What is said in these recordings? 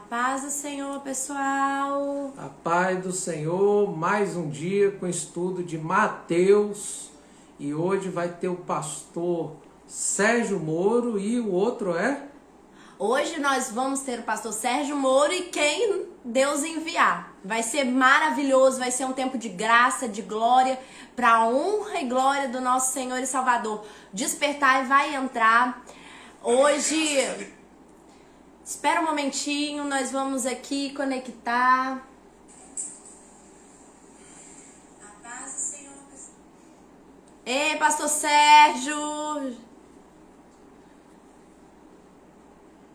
Paz do Senhor, pessoal. A paz do Senhor, mais um dia com estudo de Mateus. E hoje vai ter o pastor Sérgio Moro e o outro é? Hoje nós vamos ter o pastor Sérgio Moro e quem Deus enviar. Vai ser maravilhoso, vai ser um tempo de graça, de glória, para a honra e glória do nosso Senhor e Salvador. Despertar e vai entrar. Hoje, espera um momentinho, nós vamos aqui conectar. A paz do Senhor. Ei, pastor Sérgio!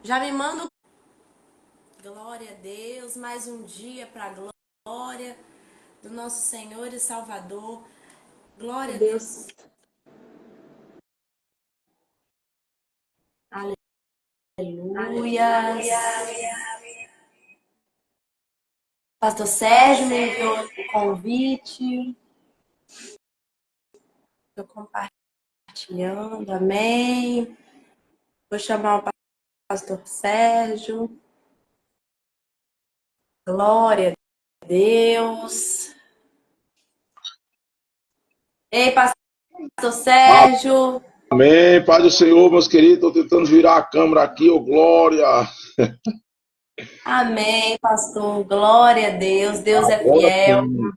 Já me manda. Glória a Deus, mais um dia para a glória do nosso Senhor e Salvador. Glória a Deus. Aleluia. Pastor Sérgio me enviou o convite. Estou compartilhando, amém. Vou chamar o pastor Sérgio. Glória a Deus. Ei, pastor Sérgio. Amém, Pai do Senhor, meus queridos. Estou tentando virar a câmera aqui, ô glória. Amém, pastor. Glória a Deus. Deus é Agora fiel. sim.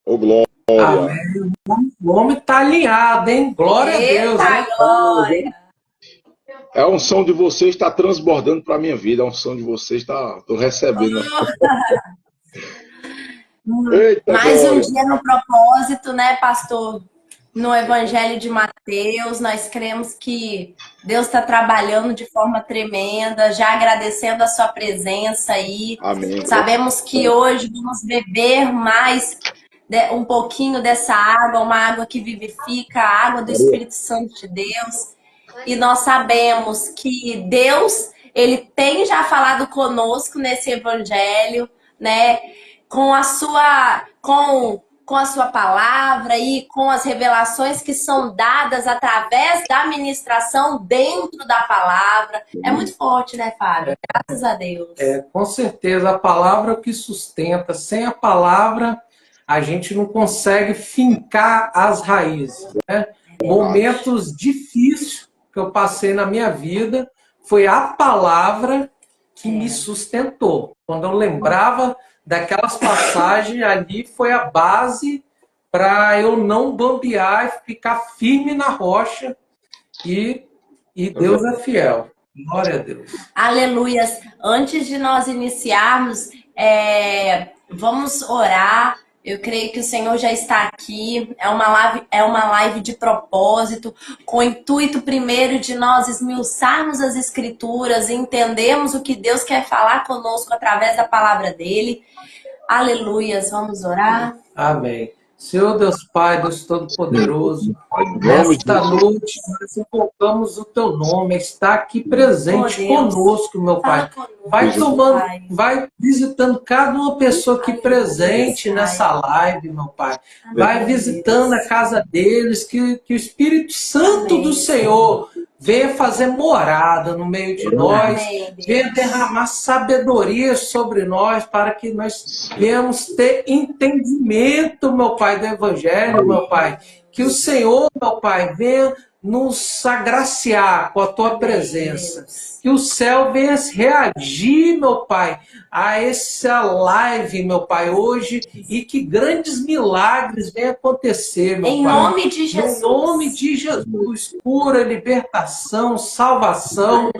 Ô glória. Amém. O homem está alinhado, hein? Glória a Deus. Eita, glória. A unção de vocês está transbordando para a minha vida. A unção de vocês está. Estou recebendo. Eita, Mais um glória. dia no propósito, né, pastor? No Evangelho de Mateus, nós cremos que Deus está trabalhando de forma tremenda, já agradecendo a sua presença aí. Amém. Sabemos que hoje vamos beber mais um pouquinho dessa água, uma água que vivifica, a água do Espírito Santo de Deus. E nós sabemos que Deus, Ele tem já falado conosco nesse Evangelho, né? Com a sua palavra e com as revelações que são dadas através da ministração dentro da palavra. É muito forte, né, Fábio? Graças a Deus. Com certeza, a palavra é o que sustenta. Sem a palavra, a gente não consegue fincar as raízes, né? Momentos difíceis que eu passei na minha vida, foi a palavra que me sustentou. Quando eu lembrava daquelas passagens, ali foi a base para eu não bambear e ficar firme na rocha. E Deus é fiel. Glória a Deus. Aleluias. Antes de nós iniciarmos, vamos orar. Eu creio que o Senhor já está aqui. É uma live de propósito, com o intuito primeiro de nós esmiuçarmos as Escrituras, entendermos o que Deus quer falar conosco através da palavra dele. Aleluias. Vamos orar? Amém. Senhor Deus Pai, Deus Todo-Poderoso, nesta noite nós invocamos o Teu nome, está aqui presente conosco, meu Pai. Vai visitando cada uma pessoa aqui presente nessa live, meu Pai. Vai visitando a casa deles, que o Espírito Santo do Senhor venha fazer morada no meio de nós, venha derramar sabedoria sobre nós, para que nós venhamos ter entendimento, meu Pai, do Evangelho, meu Pai. Que o Senhor, meu Pai, venha nos agraciar com a Tua presença. Que o céu venha reagir, meu Pai, a essa live, meu Pai, hoje, e que grandes milagres venham acontecer, meu Pai. Em nome de Jesus. Em nome de Jesus, cura, libertação, salvação.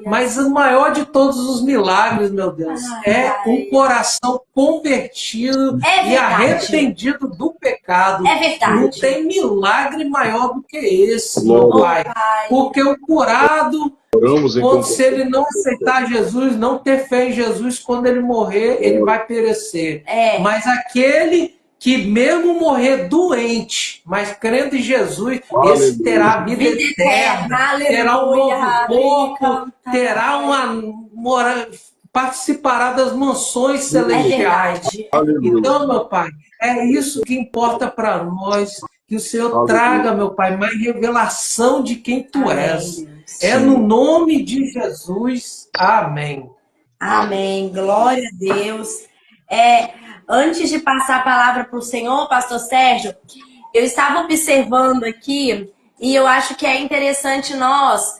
Mas o maior de todos os milagres, meu Deus, é um coração convertido e arrependido do pecado. É verdade. Não tem milagre maior do que esse, meu Pai. Porque o curado, se ele não aceitar Jesus, não ter fé em Jesus, quando ele morrer, ele vai perecer. Mas aquele que mesmo morrer doente, mas crendo em Jesus, esse terá vida eterna, terá um novo corpo, terá participará das mansões celestiais. Então, meu Pai, é isso que importa para nós, que o Senhor traga, meu Pai, mais revelação de quem Tu és. É no nome de Jesus. Amém. Amém. Glória a Deus. Antes de passar a palavra para o Senhor, pastor Sérgio, eu estava observando aqui e eu acho que é interessante nós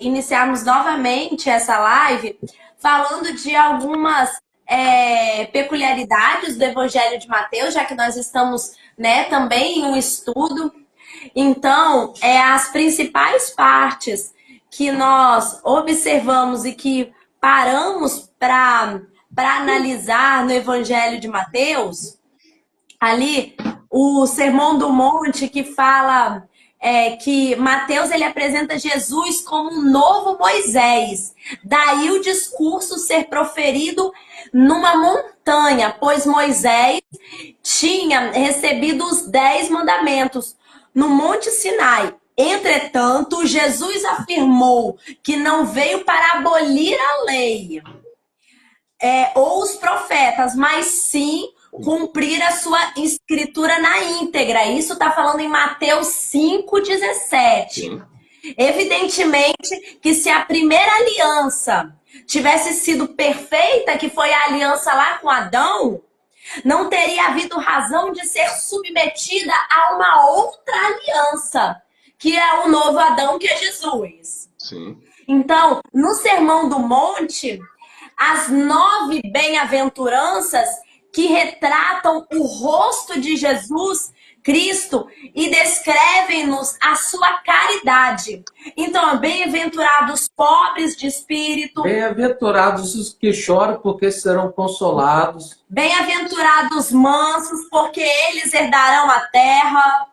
iniciarmos novamente essa live falando de algumas peculiaridades do Evangelho de Mateus, já que nós estamos, né, também em um estudo. Então, as principais partes que nós observamos e que paramos para analisar no Evangelho de Mateus, ali o Sermão do Monte, que fala que Mateus ele apresenta Jesus como um novo Moisés. Daí o discurso ser proferido numa montanha, pois Moisés tinha recebido os 10 mandamentos no Monte Sinai. Entretanto, Jesus afirmou que não veio para abolir a lei ou os profetas, mas sim cumprir a sua escritura na íntegra. Isso está falando em Mateus 5,17. Evidentemente que se a primeira aliança tivesse sido perfeita, que foi a aliança lá com Adão, não teria havido razão de ser submetida a uma outra aliança, que é o novo Adão, que é Jesus. Sim. Então, no Sermão do Monte, as 9 bem-aventuranças que retratam o rosto de Jesus Cristo e descrevem-nos a sua caridade. Então, bem-aventurados pobres de espírito. Bem-aventurados os que choram, porque serão consolados. Bem-aventurados mansos, porque eles herdarão a terra.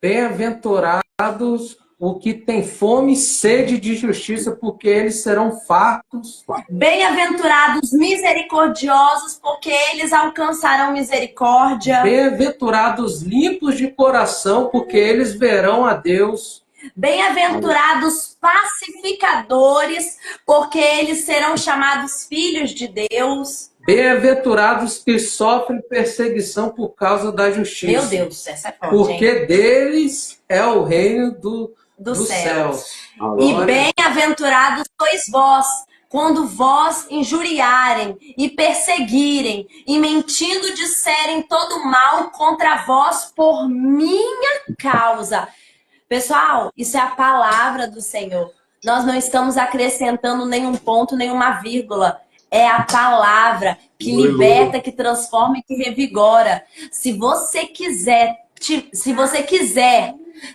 Bem-aventurados o que tem fome e sede de justiça, porque eles serão fartos. Bem-aventurados misericordiosos, porque eles alcançarão misericórdia. Bem-aventurados limpos de coração, porque eles verão a Deus. Bem-aventurados pacificadores, porque eles serão chamados filhos de Deus. Bem-aventurados que sofrem perseguição por causa da justiça. Meu Deus, essa é forte, porque deles é o reino dos céus. E bem-aventurados sois vós, quando vós injuriarem e perseguirem e mentindo disserem todo mal contra vós por minha causa. Pessoal, isso é a palavra do Senhor. Nós não estamos acrescentando nenhum ponto, nenhuma vírgula. É a palavra que liberta, que transforma e que revigora. Se você quiser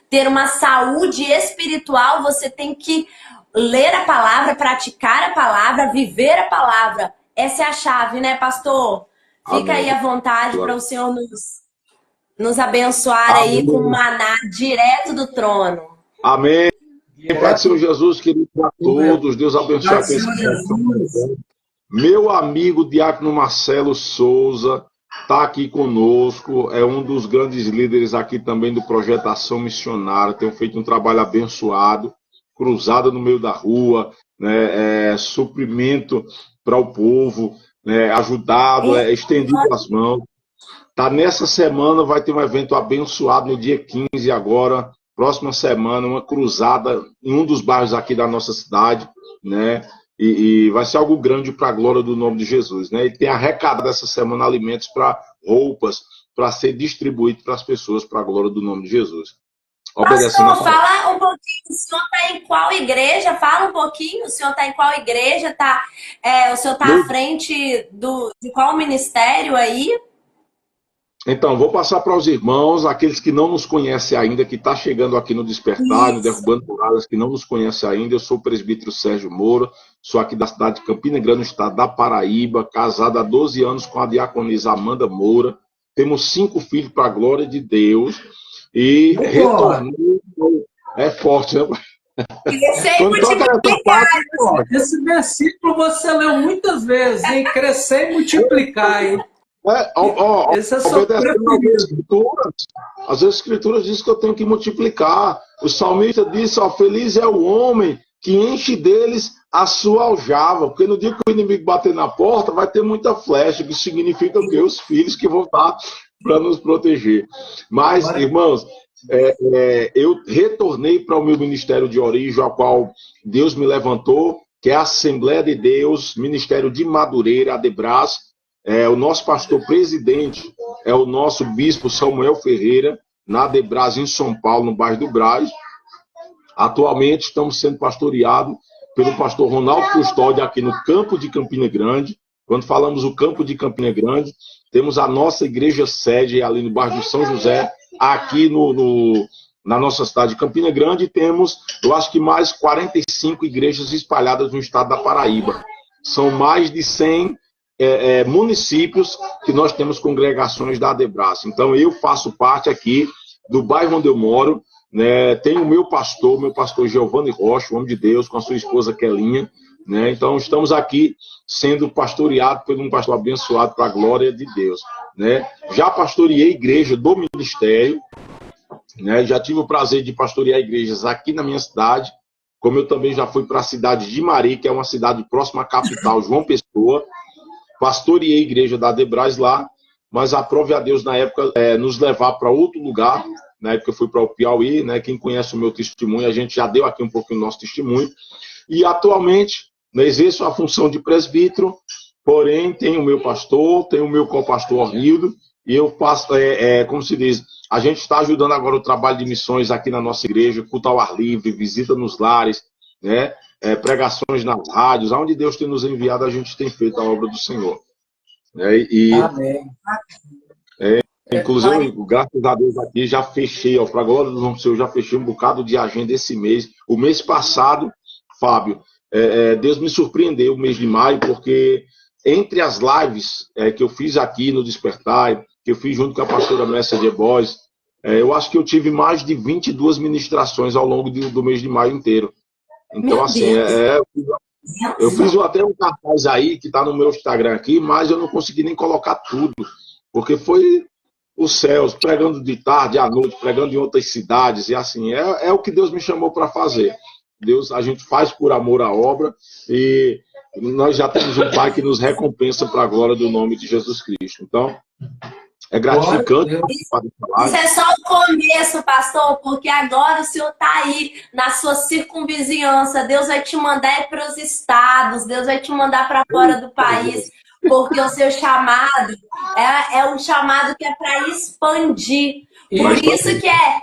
ter uma saúde espiritual, você tem que ler a palavra, praticar a palavra, viver a palavra. Essa é a chave, né, pastor? Fica aí à vontade para o Senhor nos abençoar aí com maná direto do trono. Amém. Pai do Senhor Jesus, querido a todos, Deus abençoe a pessoa. Meu amigo Diácono Marcelo Souza está aqui conosco, é um dos grandes líderes aqui também do Projeto Ação Missionária, tem feito um trabalho abençoado, cruzada no meio da rua, né, suprimento para o povo, né, ajudado, estendido as mãos. Tá, nessa semana vai ter um evento abençoado no dia 15 agora, próxima semana, uma cruzada em um dos bairros aqui da nossa cidade, né? E vai ser algo grande para a glória do nome de Jesus, né? E tem arrecadado essa semana alimentos para roupas, para ser distribuído para as pessoas, para a glória do nome de Jesus. Pastor, fala um pouquinho, o senhor está em qual igreja? Fala um pouquinho, o senhor está em qual igreja? O senhor está à frente de qual ministério aí? Então, vou passar para os irmãos, aqueles que não nos conhecem ainda, que está chegando aqui no Despertar, no Derrubando Muralhas, que não nos conhecem ainda. Eu sou o presbítero Sérgio Moura, sou aqui da cidade de Campina Grande, no estado da Paraíba, casado há 12 anos com a diaconisa Amanda Moura. Temos 5 filhos para a glória de Deus. E retornei. É forte, né? Esse versículo você leu muitas vezes, hein? Crescer e multiplicar, hein? As escrituras dizem que eu tenho que multiplicar. O salmista disse, feliz é o homem que enche deles a sua aljava, porque no dia que o inimigo bater na porta, vai ter muita flecha, que significa que os filhos que vão estar para nos proteger. Mas, irmãos, eu retornei para o meu ministério de origem, ao qual Deus me levantou, que é a Assembleia de Deus, Ministério de Madureira, Adebras. O nosso pastor presidente é o nosso bispo Samuel Ferreira, na Adebras, em São Paulo, no bairro do Brás. Atualmente estamos sendo pastoreados pelo pastor Ronaldo Custódio aqui no campo de Campina Grande. Quando falamos o campo de Campina Grande, temos a nossa igreja sede ali no bairro do São José, aqui na nossa cidade de Campina Grande, temos, eu acho que mais 45 igrejas espalhadas no estado da Paraíba. São mais de 100 municípios que nós temos congregações da Adebras. Então eu faço parte aqui do bairro onde eu moro, né? Tenho o meu pastor Giovanni Rocha, o homem de Deus, com a sua esposa Kelinha, né? Então estamos aqui sendo pastoreados por um pastor abençoado para a glória de Deus, né? Já pastoreei igreja do ministério, né? Já tive o prazer de pastorear igrejas aqui na minha cidade, como eu também já fui para a cidade de Mari, que é uma cidade próxima à capital, João Pessoa. Pastoreei a igreja da Adebras lá, mas aprove a Deus na época nos levar para outro lugar. Na época eu fui para o Piauí, né? Quem conhece o meu testemunho, a gente já deu aqui um pouquinho do nosso testemunho. E atualmente, né, exerço a função de presbítero, porém tenho o meu pastor, tenho o meu co-pastor Ornildo, e eu faço, como se diz, a gente está ajudando agora o trabalho de missões aqui na nossa igreja, culto ao ar livre, visita nos lares, né? Pregações nas rádios, aonde Deus tem nos enviado, a gente tem feito a obra do Senhor. Amém. Inclusive, graças a Deus aqui, já fechei, para a glória do nome do Senhor, já fechei um bocado de agenda esse mês. O mês passado, Fábio, Deus me surpreendeu o mês de maio, porque entre as lives que eu fiz aqui no Despertar, que eu fiz junto com a pastora Messia de Boys, eu acho que eu tive mais de 22 ministrações ao longo do mês de maio inteiro. Então, assim, eu fiz até um cartaz aí, que está no meu Instagram aqui, mas eu não consegui nem colocar tudo, porque foi os céus, pregando de tarde à noite, pregando em outras cidades, e assim, é o que Deus me chamou para fazer. Deus, a gente faz por amor à obra, e nós já temos um Pai que nos recompensa para a glória do nome de Jesus Cristo. Então, é gratificante. Isso é só o começo, pastor, porque agora o senhor está aí na sua circunvizinhança. Deus vai te mandar para os estados, Deus vai te mandar para fora do país, porque o seu chamado é um chamado que é para expandir. Por isso que é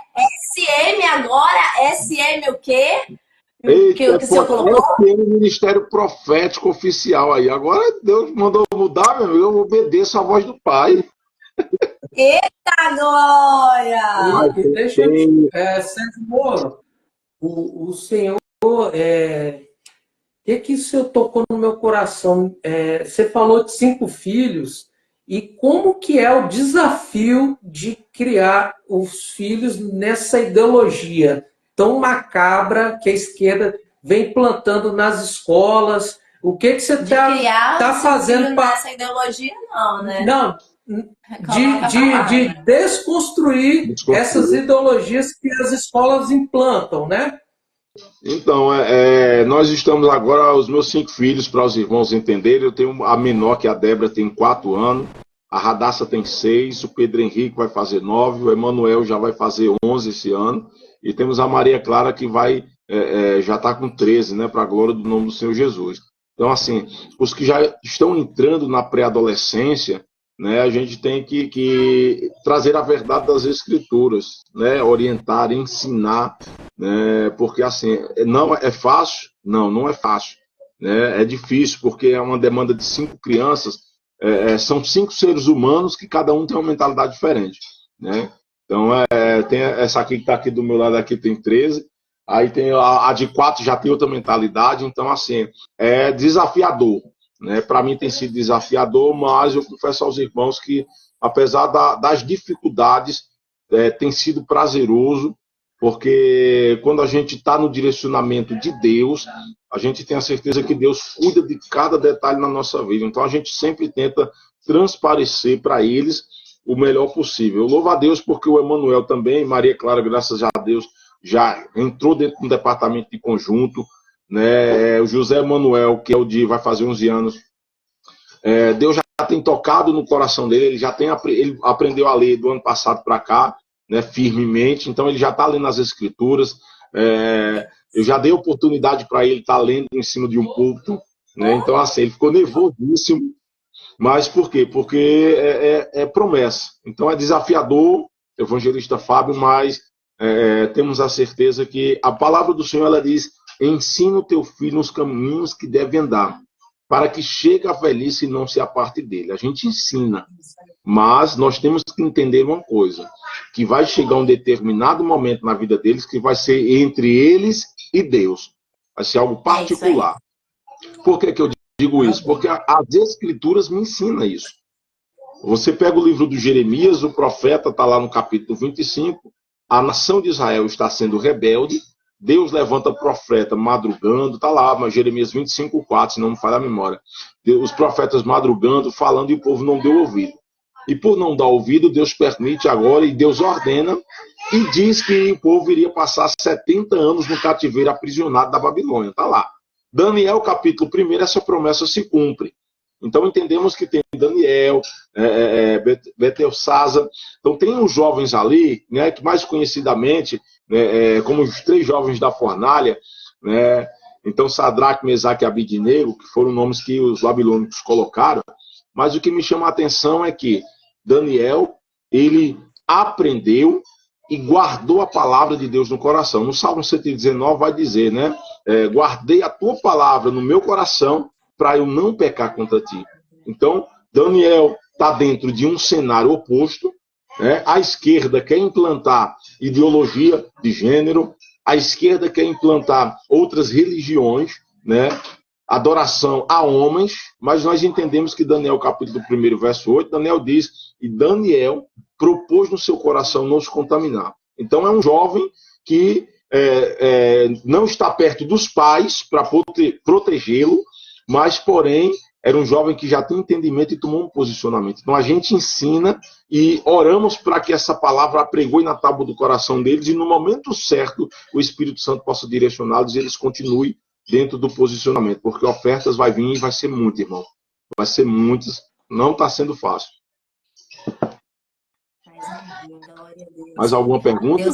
SM agora, SM o quê? Eita, que o senhor colocou? Tem o Ministério Profético Oficial aí. Agora Deus mandou mudar, meu amigo, eu obedeço a voz do Pai. Eita glória! Deixa eu... Sérgio Moro, o Senhor... O que o Senhor tocou no meu coração? Você falou de 5 filhos, e como que é o desafio de criar os filhos nessa ideologia tão macabra que a esquerda vem plantando nas escolas? O que você está fazendo para... Nessa ideologia, não, né? Não, de desconstruir essas ideologias que as escolas implantam, né? Então, nós estamos agora, os meus 5 filhos, para os irmãos entenderem. Eu tenho a menor, que é a Débora, tem 4 anos, a Radassa tem 6, o Pedro Henrique vai fazer 9, o Emanuel já vai fazer 11 esse ano, e temos a Maria Clara, que vai já está com 13, né, para a glória do nome do Senhor Jesus. Então, assim, os que já estão entrando na pré-adolescência, né, a gente tem que trazer a verdade das Escrituras, né, orientar, ensinar, né, porque assim, não é fácil? Não é fácil, né, é difícil, porque é uma demanda de 5 crianças, são 5 seres humanos que cada um tem uma mentalidade diferente, né. Então, tem essa aqui que está aqui do meu lado, aqui tem 13, aí tem a de 4 já tem outra mentalidade, então assim, é desafiador. Né? Para mim tem sido desafiador, mas eu confesso aos irmãos que, apesar das dificuldades, tem sido prazeroso, porque quando a gente está no direcionamento de Deus, a gente tem a certeza que Deus cuida de cada detalhe na nossa vida. Então a gente sempre tenta transparecer para eles o melhor possível. Eu louvo a Deus porque o Emanuel também, Maria Clara, graças a Deus, já entrou dentro do departamento de conjunto, né? O José Emanuel, que é vai fazer 11 anos, Deus já tem tocado no coração dele, ele aprendeu a ler do ano passado para cá, né, firmemente, então ele já está lendo as Escrituras, Eu já dei oportunidade para ele estar lendo em cima de um púlpito, né? Então, assim, ele ficou nervosíssimo. Mas por quê? Porque é promessa. Então, é desafiador, evangelista Fábio, mas temos a certeza que a palavra do Senhor, ela diz: ensina o teu filho nos caminhos que deve andar, para que chegue à velhice e não se aparte dele. A gente ensina, mas nós temos que entender uma coisa, que vai chegar um determinado momento na vida deles que vai ser entre eles e Deus. Vai ser algo particular. Por que eu digo isso? Porque as escrituras me ensinam isso. Você pega o livro de Jeremias, o profeta está lá no capítulo 25, a nação de Israel está sendo rebelde, Deus levanta profeta madrugando, está lá, mas Jeremias 25:4, se não me falha a memória. Os profetas madrugando, falando, e o povo não deu ouvido. E por não dar ouvido, Deus permite agora, e Deus ordena, e diz que o povo iria passar 70 anos no cativeiro aprisionado da Babilônia. Está lá. Daniel, capítulo 1, essa promessa se cumpre. Então entendemos que tem Daniel, Betelsasa. Então tem uns jovens ali, né, que mais conhecidamente, como os 3 jovens da fornalha, né, então Sadraque, Mesaque e Abidnego, que foram nomes que os babilônicos colocaram. Mas o que me chama a atenção é que Daniel, ele aprendeu e guardou a palavra de Deus no coração. No Salmo 119 vai dizer, né, guardei a tua palavra no meu coração para eu não pecar contra ti. Então, Daniel está dentro de um cenário oposto, né? A esquerda quer implantar ideologia de gênero, a esquerda quer implantar outras religiões, né? Adoração a homens, mas nós entendemos que Daniel, capítulo 1, verso 8, Daniel diz, e Daniel propôs no seu coração não se contaminar. Então, é um jovem que não está perto dos pais para protegê-lo, mas, porém, era um jovem que já tem entendimento e tomou um posicionamento. Então, a gente ensina e oramos para que essa palavra apregoe na tábua do coração deles e, no momento certo, o Espírito Santo possa direcioná-los e eles continuem dentro do posicionamento, porque ofertas vai vir e vai ser muito, irmão. Vai ser muitas. Não está sendo fácil. Mais alguma pergunta?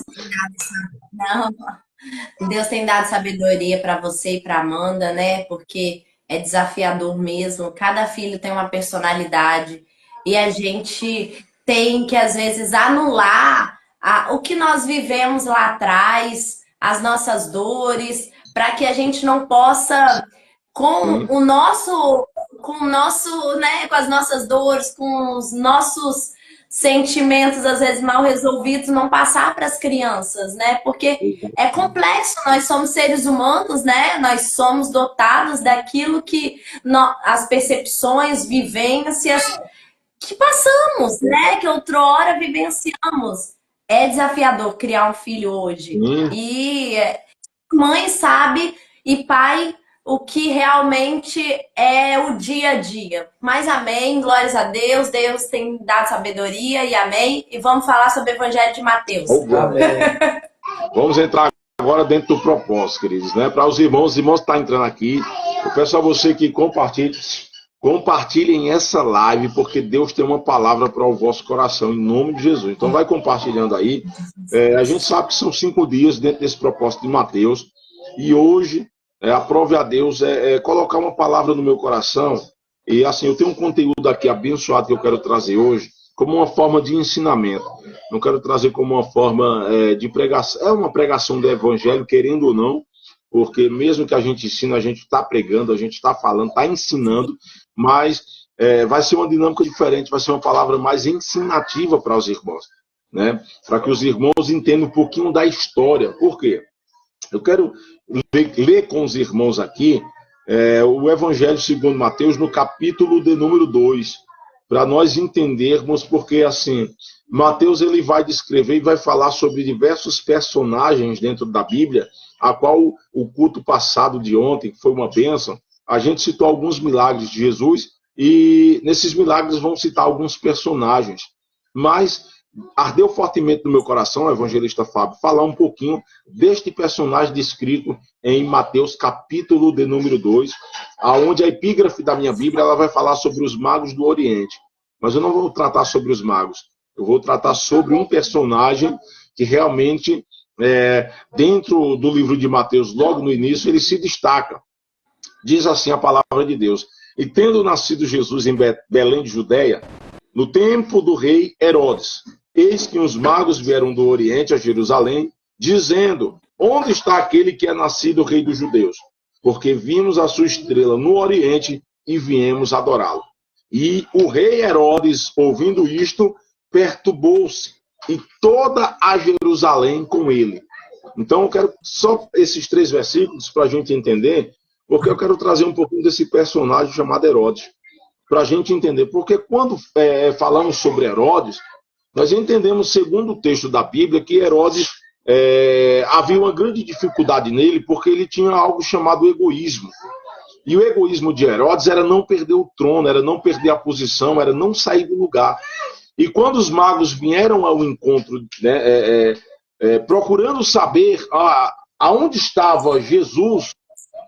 Deus tem dado sabedoria para você e para Amanda, né? Porque é desafiador mesmo. Cada filho tem uma personalidade e a gente tem que, às vezes, anular o que nós vivemos lá atrás, as nossas dores, para que a gente não possa, com o nosso, né, com as nossas dores, com os nossos sentimentos, às vezes, mal resolvidos, não passar para as crianças, né? Porque é complexo, nós somos seres humanos, né? Nós somos dotados daquilo que as percepções, vivências que passamos, né? Que outrora vivenciamos. É desafiador criar um filho hoje. E mãe sabe e pai o que realmente é o dia a dia. Mas amém, glórias a Deus, Deus tem dado sabedoria e amém. E vamos falar sobre o Evangelho de Mateus. Vamos entrar agora dentro do propósito, queridos, né? Para os irmãos estão entrando aqui. Eu peço a você que compartilhem essa live, porque Deus tem uma palavra para o vosso coração, em nome de Jesus. Então vai compartilhando aí. A gente sabe que são 5 dias dentro desse propósito de Mateus. E hoje, aprove a Deus colocar uma palavra no meu coração. E assim, eu tenho um conteúdo aqui abençoado que eu quero trazer hoje, como uma forma de ensinamento. Não quero trazer como uma forma de pregação. É uma pregação do evangelho, querendo ou não, porque mesmo que a gente ensina, a gente está pregando, a gente está falando, está ensinando, mas vai ser uma dinâmica diferente, vai ser uma palavra mais ensinativa para os irmãos, né? Para que os irmãos entendam um pouquinho da história. Por quê? Eu quero ler com os irmãos aqui o Evangelho segundo Mateus, no capítulo de número 2, para nós entendermos, porque assim, Mateus ele vai descrever e vai falar sobre diversos personagens dentro da Bíblia, a qual o culto passado de ontem, que foi uma bênção, a gente citou alguns milagres de Jesus, e nesses milagres vão citar alguns personagens, mas ardeu fortemente no meu coração, o evangelista Fábio, falar um pouquinho deste personagem descrito em Mateus, capítulo de número 2, onde a epígrafe da minha Bíblia ela vai falar sobre os magos do Oriente. Mas eu não vou tratar sobre os magos, eu vou tratar sobre um personagem que realmente dentro do livro de Mateus, logo no início, ele se destaca. Diz assim a palavra de Deus: e tendo nascido Jesus em Belém de Judeia, no tempo do rei Herodes, eis que os magos vieram do Oriente a Jerusalém, dizendo: onde está aquele que é nascido rei dos judeus? Porque vimos a sua estrela no Oriente e viemos adorá-lo. E o rei Herodes, ouvindo isto, perturbou-se, e toda a Jerusalém com ele. Então eu quero só esses 3 versículos para a gente entender, porque eu quero trazer um pouquinho desse personagem chamado Herodes, para a gente entender. Porque quando falamos sobre Herodes, nós entendemos, segundo o texto da Bíblia, que Herodes havia uma grande dificuldade nele, porque ele tinha algo chamado egoísmo. E o egoísmo de Herodes era não perder o trono, era não perder a posição, era não sair do lugar. E quando os magos vieram ao encontro, procurando saber aonde estava Jesus,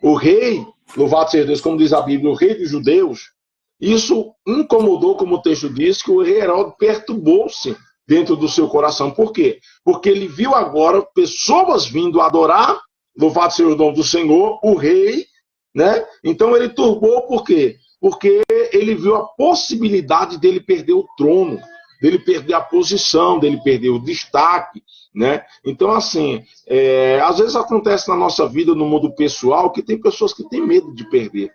o rei, louvado seja Deus, como diz a Bíblia, o rei dos judeus, isso incomodou, como o texto diz, que o rei Herodes perturbou-se dentro do seu coração. Por quê? Porque ele viu agora pessoas vindo adorar, louvado seja o nome do Senhor, o rei, né? Então ele turbou, por quê? Porque ele viu a possibilidade dele perder o trono, dele perder a posição, dele perder o destaque, né? Então, assim, às vezes acontece na nossa vida, no mundo pessoal, que tem pessoas que têm medo de perder.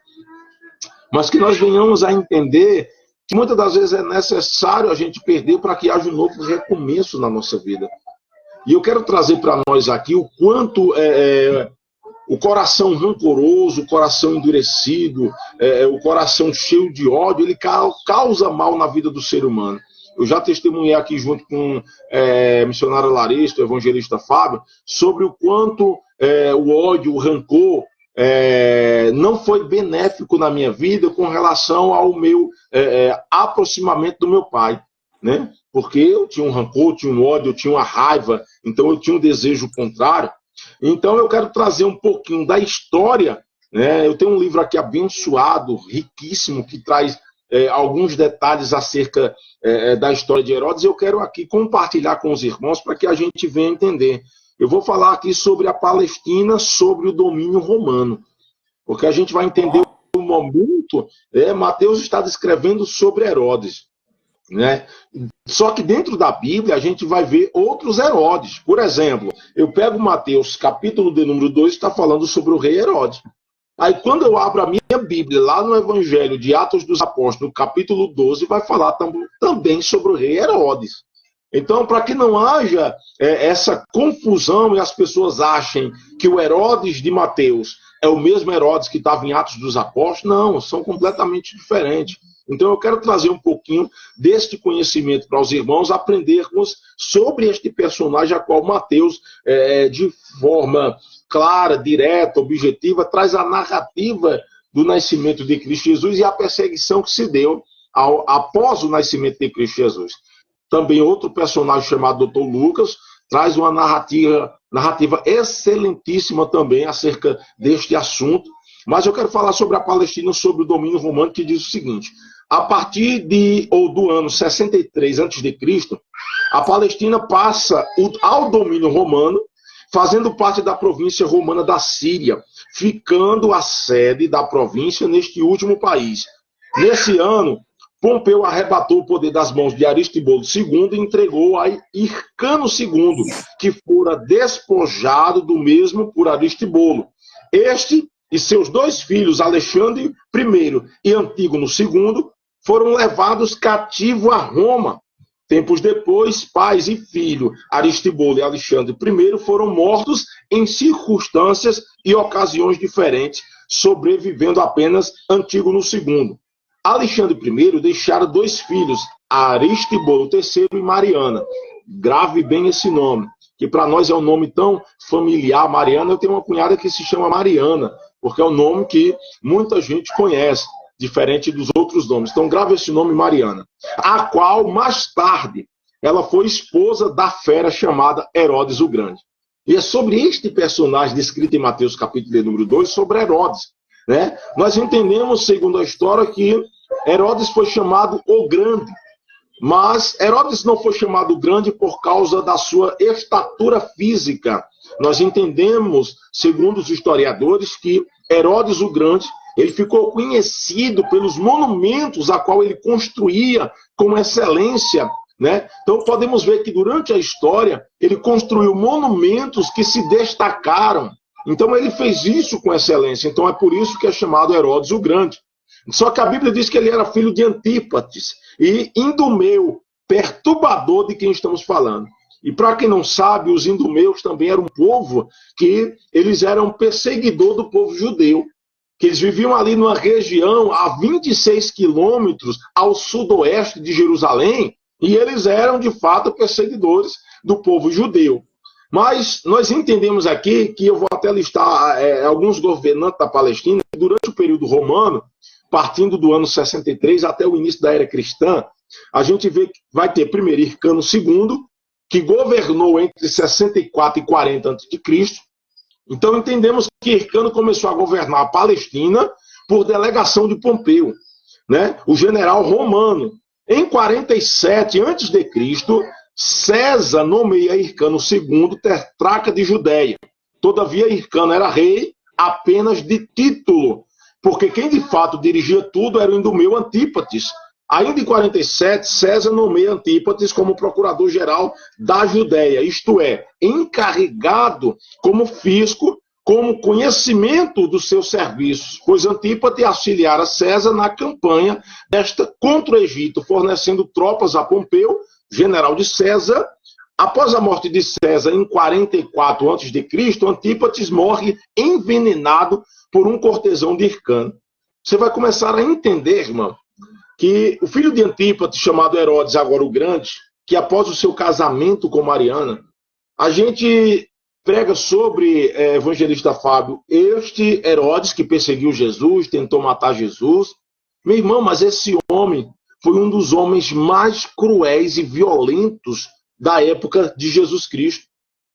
Mas que nós venhamos a entender que muitas das vezes é necessário a gente perder para que haja um novo recomeço na nossa vida. E eu quero trazer para nós aqui o quanto o coração rancoroso, o coração endurecido, o coração cheio de ódio, ele causa mal na vida do ser humano. Eu já testemunhei aqui junto com a missionária Larissa, o evangelista Fábio, sobre o quanto o ódio, o rancor, não foi benéfico na minha vida com relação ao meu aproximamento do meu pai, né? Porque eu tinha um rancor, eu tinha um ódio, eu tinha uma raiva, então eu tinha um desejo contrário. Então eu quero trazer um pouquinho da história, né? Eu tenho um livro aqui abençoado, riquíssimo, que traz alguns detalhes acerca da história de Herodes. Eu quero aqui compartilhar com os irmãos para que a gente venha entender. Eu vou falar aqui sobre a Palestina, sobre o domínio romano, porque a gente vai entender o momento. Mateus está descrevendo sobre Herodes, né? Só que dentro da Bíblia a gente vai ver outros Herodes. Por exemplo, eu pego Mateus, capítulo de número 2, está falando sobre o rei Herodes. Aí quando eu abro a minha Bíblia, lá no Evangelho de Atos dos Apóstolos, capítulo 12, vai falar também sobre o rei Herodes. Então, para que não haja essa confusão e as pessoas achem que o Herodes de Mateus é o mesmo Herodes que estava em Atos dos Apóstolos, não, são completamente diferentes. Então eu quero trazer um pouquinho deste conhecimento para os irmãos aprendermos sobre este personagem a qual Mateus, de forma clara, direta, objetiva, traz a narrativa do nascimento de Cristo Jesus e a perseguição que se deu após o nascimento de Cristo Jesus. Também outro personagem chamado Dr. Lucas traz uma narrativa excelentíssima também acerca deste assunto. Mas eu quero falar sobre a Palestina, sobre o domínio romano, que diz o seguinte: a partir do ano 63 a.C., a Palestina passa ao domínio romano, fazendo parte da província romana da Síria, ficando a sede da província neste último país. Nesse ano, Pompeu arrebatou o poder das mãos de Aristobolo II e entregou a Hircano II, que fora despojado do mesmo por Aristobolo. Este e seus 2 filhos, Alexandre I e Antígono II, foram levados cativos a Roma. Tempos depois, pais e filho, Aristobolo e Alexandre I, foram mortos em circunstâncias e ocasiões diferentes, sobrevivendo apenas Antígono II. Alexandre I deixara 2 filhos, Aristobolo III e Mariana. Grave bem esse nome, que para nós é um nome tão familiar. Mariana, eu tenho uma cunhada que se chama Mariana, porque é um nome que muita gente conhece, diferente dos outros nomes. Então grave esse nome, Mariana. A qual, mais tarde, ela foi esposa da fera chamada Herodes o Grande. E é sobre este personagem descrito em Mateus capítulo de número 2, sobre Herodes, né? Nós entendemos, segundo a história, que Herodes foi chamado o Grande. Mas Herodes não foi chamado grande por causa da sua estatura física. Nós entendemos, segundo os historiadores, que Herodes o Grande, ele ficou conhecido pelos monumentos a qual ele construía com excelência, né? Então podemos ver que durante a história ele construiu monumentos que se destacaram. Então ele fez isso com excelência. Então é por isso que é chamado Herodes o Grande. Só que a Bíblia diz que ele era filho de Antípatres e Idumeu, perturbador de quem estamos falando. E para quem não sabe, os idumeus também eram um povo que eles eram perseguidor do povo judeu, que eles viviam ali numa região a 26 quilômetros ao sudoeste de Jerusalém, e eles eram de fato perseguidores do povo judeu. Mas nós entendemos aqui que eu vou até listar alguns governantes da Palestina durante o período romano, partindo do ano 63 até o início da era cristã. A gente vê que vai ter primeiro Hircano II, que governou entre 64 e 40 a.C. Então entendemos que Hircano começou a governar a Palestina por delegação de Pompeu, né? O general romano. Em 47 a.C., César nomeia Hircano II tetrarca de Judéia. Todavia, Hircano era rei apenas de título, porque quem de fato dirigia tudo era o Idumeu Antípatres. Ainda em 47, César nomeia Antípatres como procurador-geral da Judéia, isto é, encarregado como fisco, como conhecimento dos seus serviços, pois Antípatres auxiliara César na campanha desta contra o Egito, fornecendo tropas a Pompeu, general de César. Após a morte de César, em 44 a.C., Antípatres morre envenenado por um cortesão de Hircano. Você vai começar a entender, irmão, que o filho de Antípatres, chamado Herodes, agora o Grande, que após o seu casamento com Mariana, a gente prega sobre, evangelista Fábio, este Herodes que perseguiu Jesus, tentou matar Jesus. Meu irmão, mas esse homem foi um dos homens mais cruéis e violentos da época de Jesus Cristo.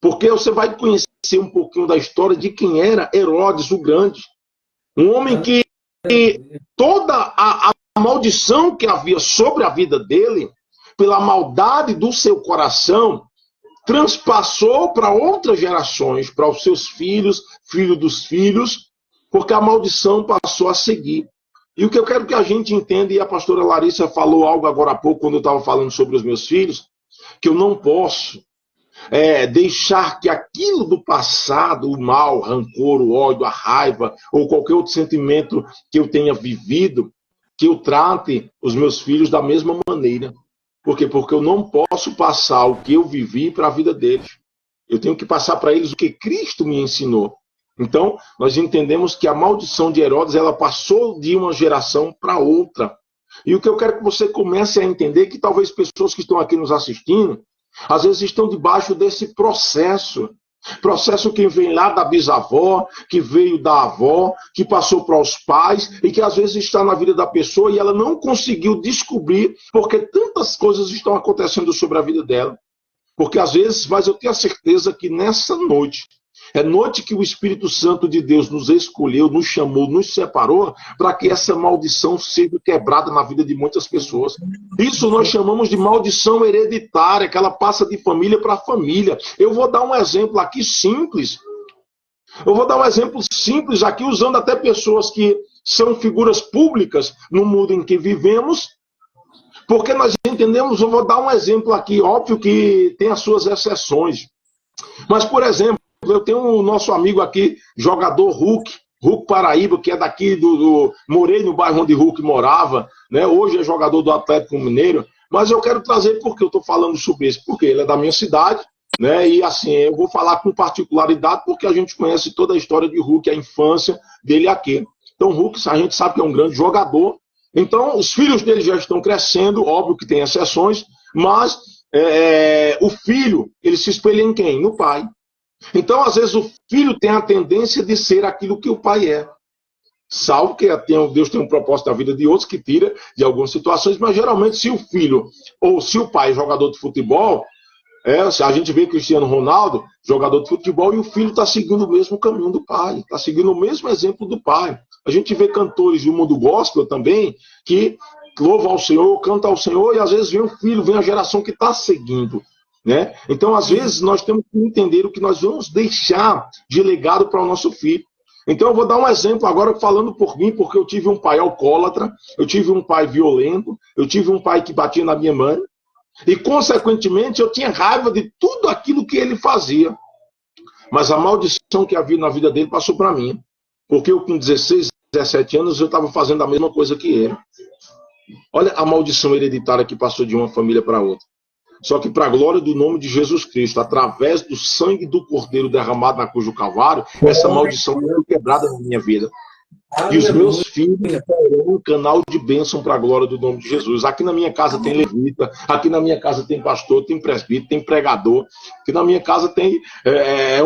Porque você vai conhecer um pouquinho da história de quem era Herodes o Grande. Um homem que toda a maldição que havia sobre a vida dele, pela maldade do seu coração, transpassou para outras gerações, para os seus filhos, filhos dos filhos, porque a maldição passou a seguir. E o que eu quero que a gente entenda, e a pastora Larissa falou algo agora há pouco, quando eu estava falando sobre os meus filhos, que eu não posso deixar que aquilo do passado, o mal, o rancor, o ódio, a raiva, ou qualquer outro sentimento que eu tenha vivido, que eu trate os meus filhos da mesma maneira. Por quê? Porque eu não posso passar o que eu vivi para a vida deles. Eu tenho que passar para eles o que Cristo me ensinou. Então, nós entendemos que a maldição de Herodes, ela passou de uma geração para outra. E o que eu quero que você comece a entender é que talvez pessoas que estão aqui nos assistindo, às vezes estão debaixo desse processo. Processo que vem lá da bisavó, que veio da avó, que passou para os pais e que às vezes está na vida da pessoa e ela não conseguiu descobrir porque tantas coisas estão acontecendo sobre a vida dela. Porque às vezes, mas eu tenho a certeza que nessa noite, é noite que o Espírito Santo de Deus nos escolheu, nos chamou, nos separou, para que essa maldição seja quebrada na vida de muitas pessoas. Isso nós chamamos de maldição hereditária, que ela passa de família para família. Eu vou dar um exemplo aqui simples. Eu vou dar um exemplo simples aqui, usando até pessoas que são figuras públicas no mundo em que vivemos, porque nós entendemos, eu vou dar um exemplo aqui, óbvio que tem as suas exceções. Mas, por exemplo, eu tenho o nosso amigo aqui, jogador Hulk Paraíba, que é daqui morei no bairro onde Hulk morava, né? Hoje é jogador do Atlético Mineiro, mas eu quero trazer porque eu estou falando sobre isso, porque ele é da minha cidade, né? E assim, eu vou falar com particularidade, porque a gente conhece toda a história de Hulk, a infância dele aqui. Então, Hulk, a gente sabe que é um grande jogador. Então, os filhos dele já estão crescendo, óbvio que tem exceções, mas o filho, ele se espelha em quem? No pai. Então, às vezes, o filho tem a tendência de ser aquilo que o pai é. Salvo que Deus tem um propósito na vida de outros que tira de algumas situações, mas geralmente se o filho ou se o pai é jogador de futebol, a gente vê Cristiano Ronaldo, jogador de futebol, e o filho está seguindo o mesmo caminho do pai, está seguindo o mesmo exemplo do pai. A gente vê cantores do mundo gospel também que louva ao Senhor, canta ao Senhor, e às vezes vem o filho, vem a geração que está seguindo. Né? Então, às vezes, nós temos que entender o que nós vamos deixar de legado para o nosso filho. Então, eu vou dar um exemplo agora falando por mim, porque eu tive um pai alcoólatra, eu tive um pai violento, eu tive um pai que batia na minha mãe, e, consequentemente, eu tinha raiva de tudo aquilo que ele fazia. Mas a maldição que havia na vida dele passou para mim. Porque eu, com 16, 17 anos, eu estava fazendo a mesma coisa que ele. Olha a maldição hereditária que passou de uma família para outra. Só que, para a glória do nome de Jesus Cristo, através do sangue do Cordeiro derramado na cruz do Calvário, essa maldição foi quebrada na minha vida. E os meus filhos serão um canal de bênção para a glória do nome de Jesus. Aqui na minha casa tem levita, aqui na minha casa tem pastor, tem presbítero, tem pregador. Aqui na minha casa tem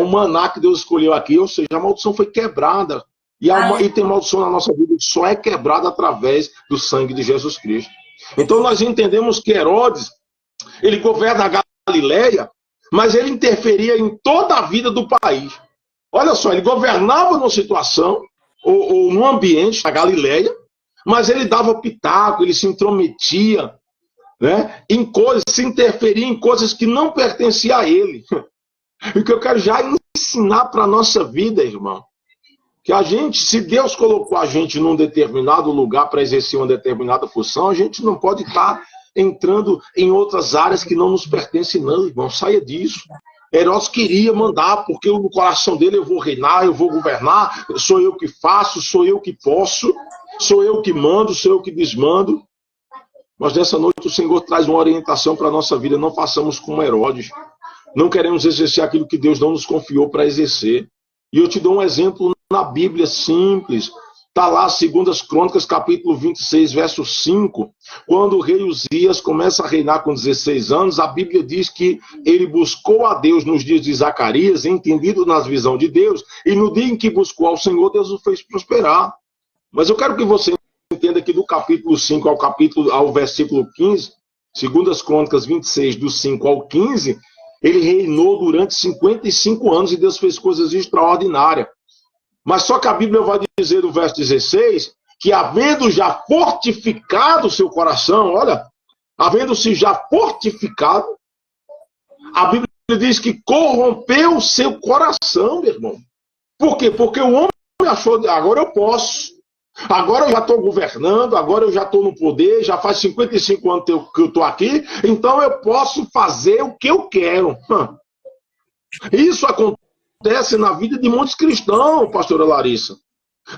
um maná que Deus escolheu aqui, ou seja, a maldição foi quebrada. E tem maldição na nossa vida que só é quebrada através do sangue de Jesus Cristo. Então nós entendemos que Herodes, ele governa a Galileia, mas ele interferia em toda a vida do país. Olha só, ele governava numa situação, ou num ambiente, na Galileia, mas ele dava pitaco, ele se intrometia, né, em coisas, se interferia em coisas que não pertenciam a ele. E que eu quero já ensinar para a nossa vida, irmão, que a gente, se Deus colocou a gente num determinado lugar para exercer uma determinada função, a gente não pode estar entrando em outras áreas que não nos pertencem, não, irmão. Saia disso. Herodes queria mandar, porque no coração dele eu vou reinar, eu vou governar, sou eu que faço, sou eu que posso, sou eu que mando, sou eu que desmando. Mas nessa noite o Senhor traz uma orientação para a nossa vida. Não façamos como Herodes. Não queremos exercer aquilo que Deus não nos confiou para exercer. E eu te dou um exemplo na Bíblia simples. Está lá, 2 Crônicas, capítulo 26, verso 5. Quando o rei Uzias começa a reinar com 16 anos, a Bíblia diz que ele buscou a Deus nos dias de Zacarias, entendido nas visões de Deus, e no dia em que buscou ao Senhor, Deus o fez prosperar. Mas eu quero que você entenda que do capítulo 5 ao versículo 15, 2 Crônicas 26, do 5 ao 15, ele reinou durante 55 anos e Deus fez coisas extraordinárias. Mas só que a Bíblia vai dizer no verso 16 que, havendo já fortificado o seu coração, olha, havendo-se já fortificado, a Bíblia diz que corrompeu o seu coração, meu irmão. Por quê? Porque o homem achou, agora eu posso, agora eu já estou governando, agora eu já estou no poder, já faz 55 anos que eu estou aqui, então eu posso fazer o que eu quero. Isso acontece na vida de muitos cristãos, pastora Larissa.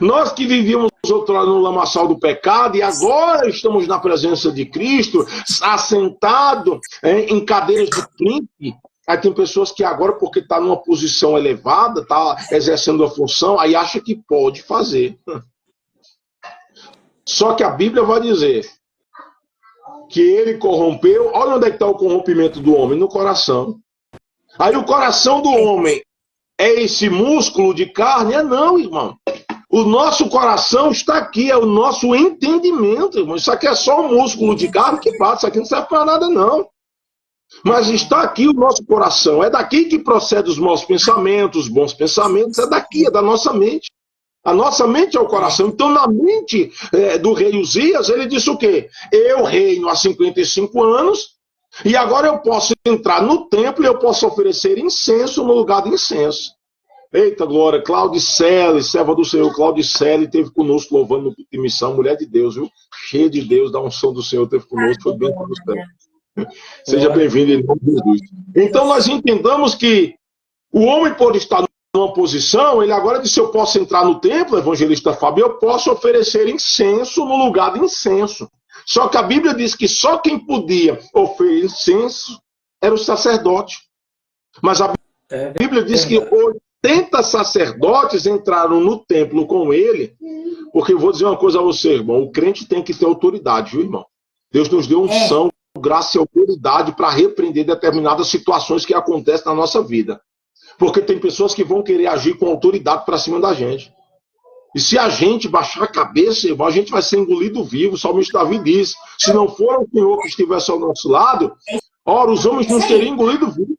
Nós que vivíamos outrora no lamaçal do pecado e agora estamos na presença de Cristo, assentado em cadeiras de príncipe. Aí tem pessoas que agora, porque está numa posição elevada, está exercendo a função, aí acha que pode fazer. Só que a Bíblia vai dizer que ele corrompeu. Olha onde é que está o corrompimento do homem, no coração. Aí o coração do homem é esse músculo de carne? Não, irmão. O nosso coração está aqui, é o nosso entendimento, irmão. Isso aqui é só um músculo de carne que bate, isso aqui não serve para nada, não. Mas está aqui o nosso coração. É daqui que procede os maus pensamentos, os bons pensamentos, é daqui, é da nossa mente. A nossa mente é o coração. Então, na mente do rei Uzias, ele disse o quê? Eu reino há 55 anos, e agora eu posso entrar no templo e eu posso oferecer incenso no lugar de incenso. Eita glória, Claudicele, serva do Senhor, Claudicele, esteve conosco louvando no de missão, mulher de Deus, viu? Cheia de Deus, da unção do Senhor, esteve conosco, foi bem prosperado. Seja bem-vindo em nome de Jesus. Então nós entendamos que o homem pode estar numa posição, ele agora disse, eu posso entrar no templo, evangelista Fábio, eu posso oferecer incenso no lugar de incenso. Só que a Bíblia diz que só quem podia oferecer incenso era o sacerdote. Mas a Bíblia diz que 80 sacerdotes entraram no templo com ele, porque eu vou dizer uma coisa a você, irmão, o crente tem que ter autoridade, viu, irmão? Deus nos deu unção, graça e autoridade para repreender determinadas situações que acontecem na nossa vida. Porque tem pessoas que vão querer agir com autoridade para cima da gente. E se a gente baixar a cabeça, irmão, a gente vai ser engolido vivo. O salmista Davi diz, se não for o Senhor que estivesse ao nosso lado, ora, os homens nos teriam engolido vivo.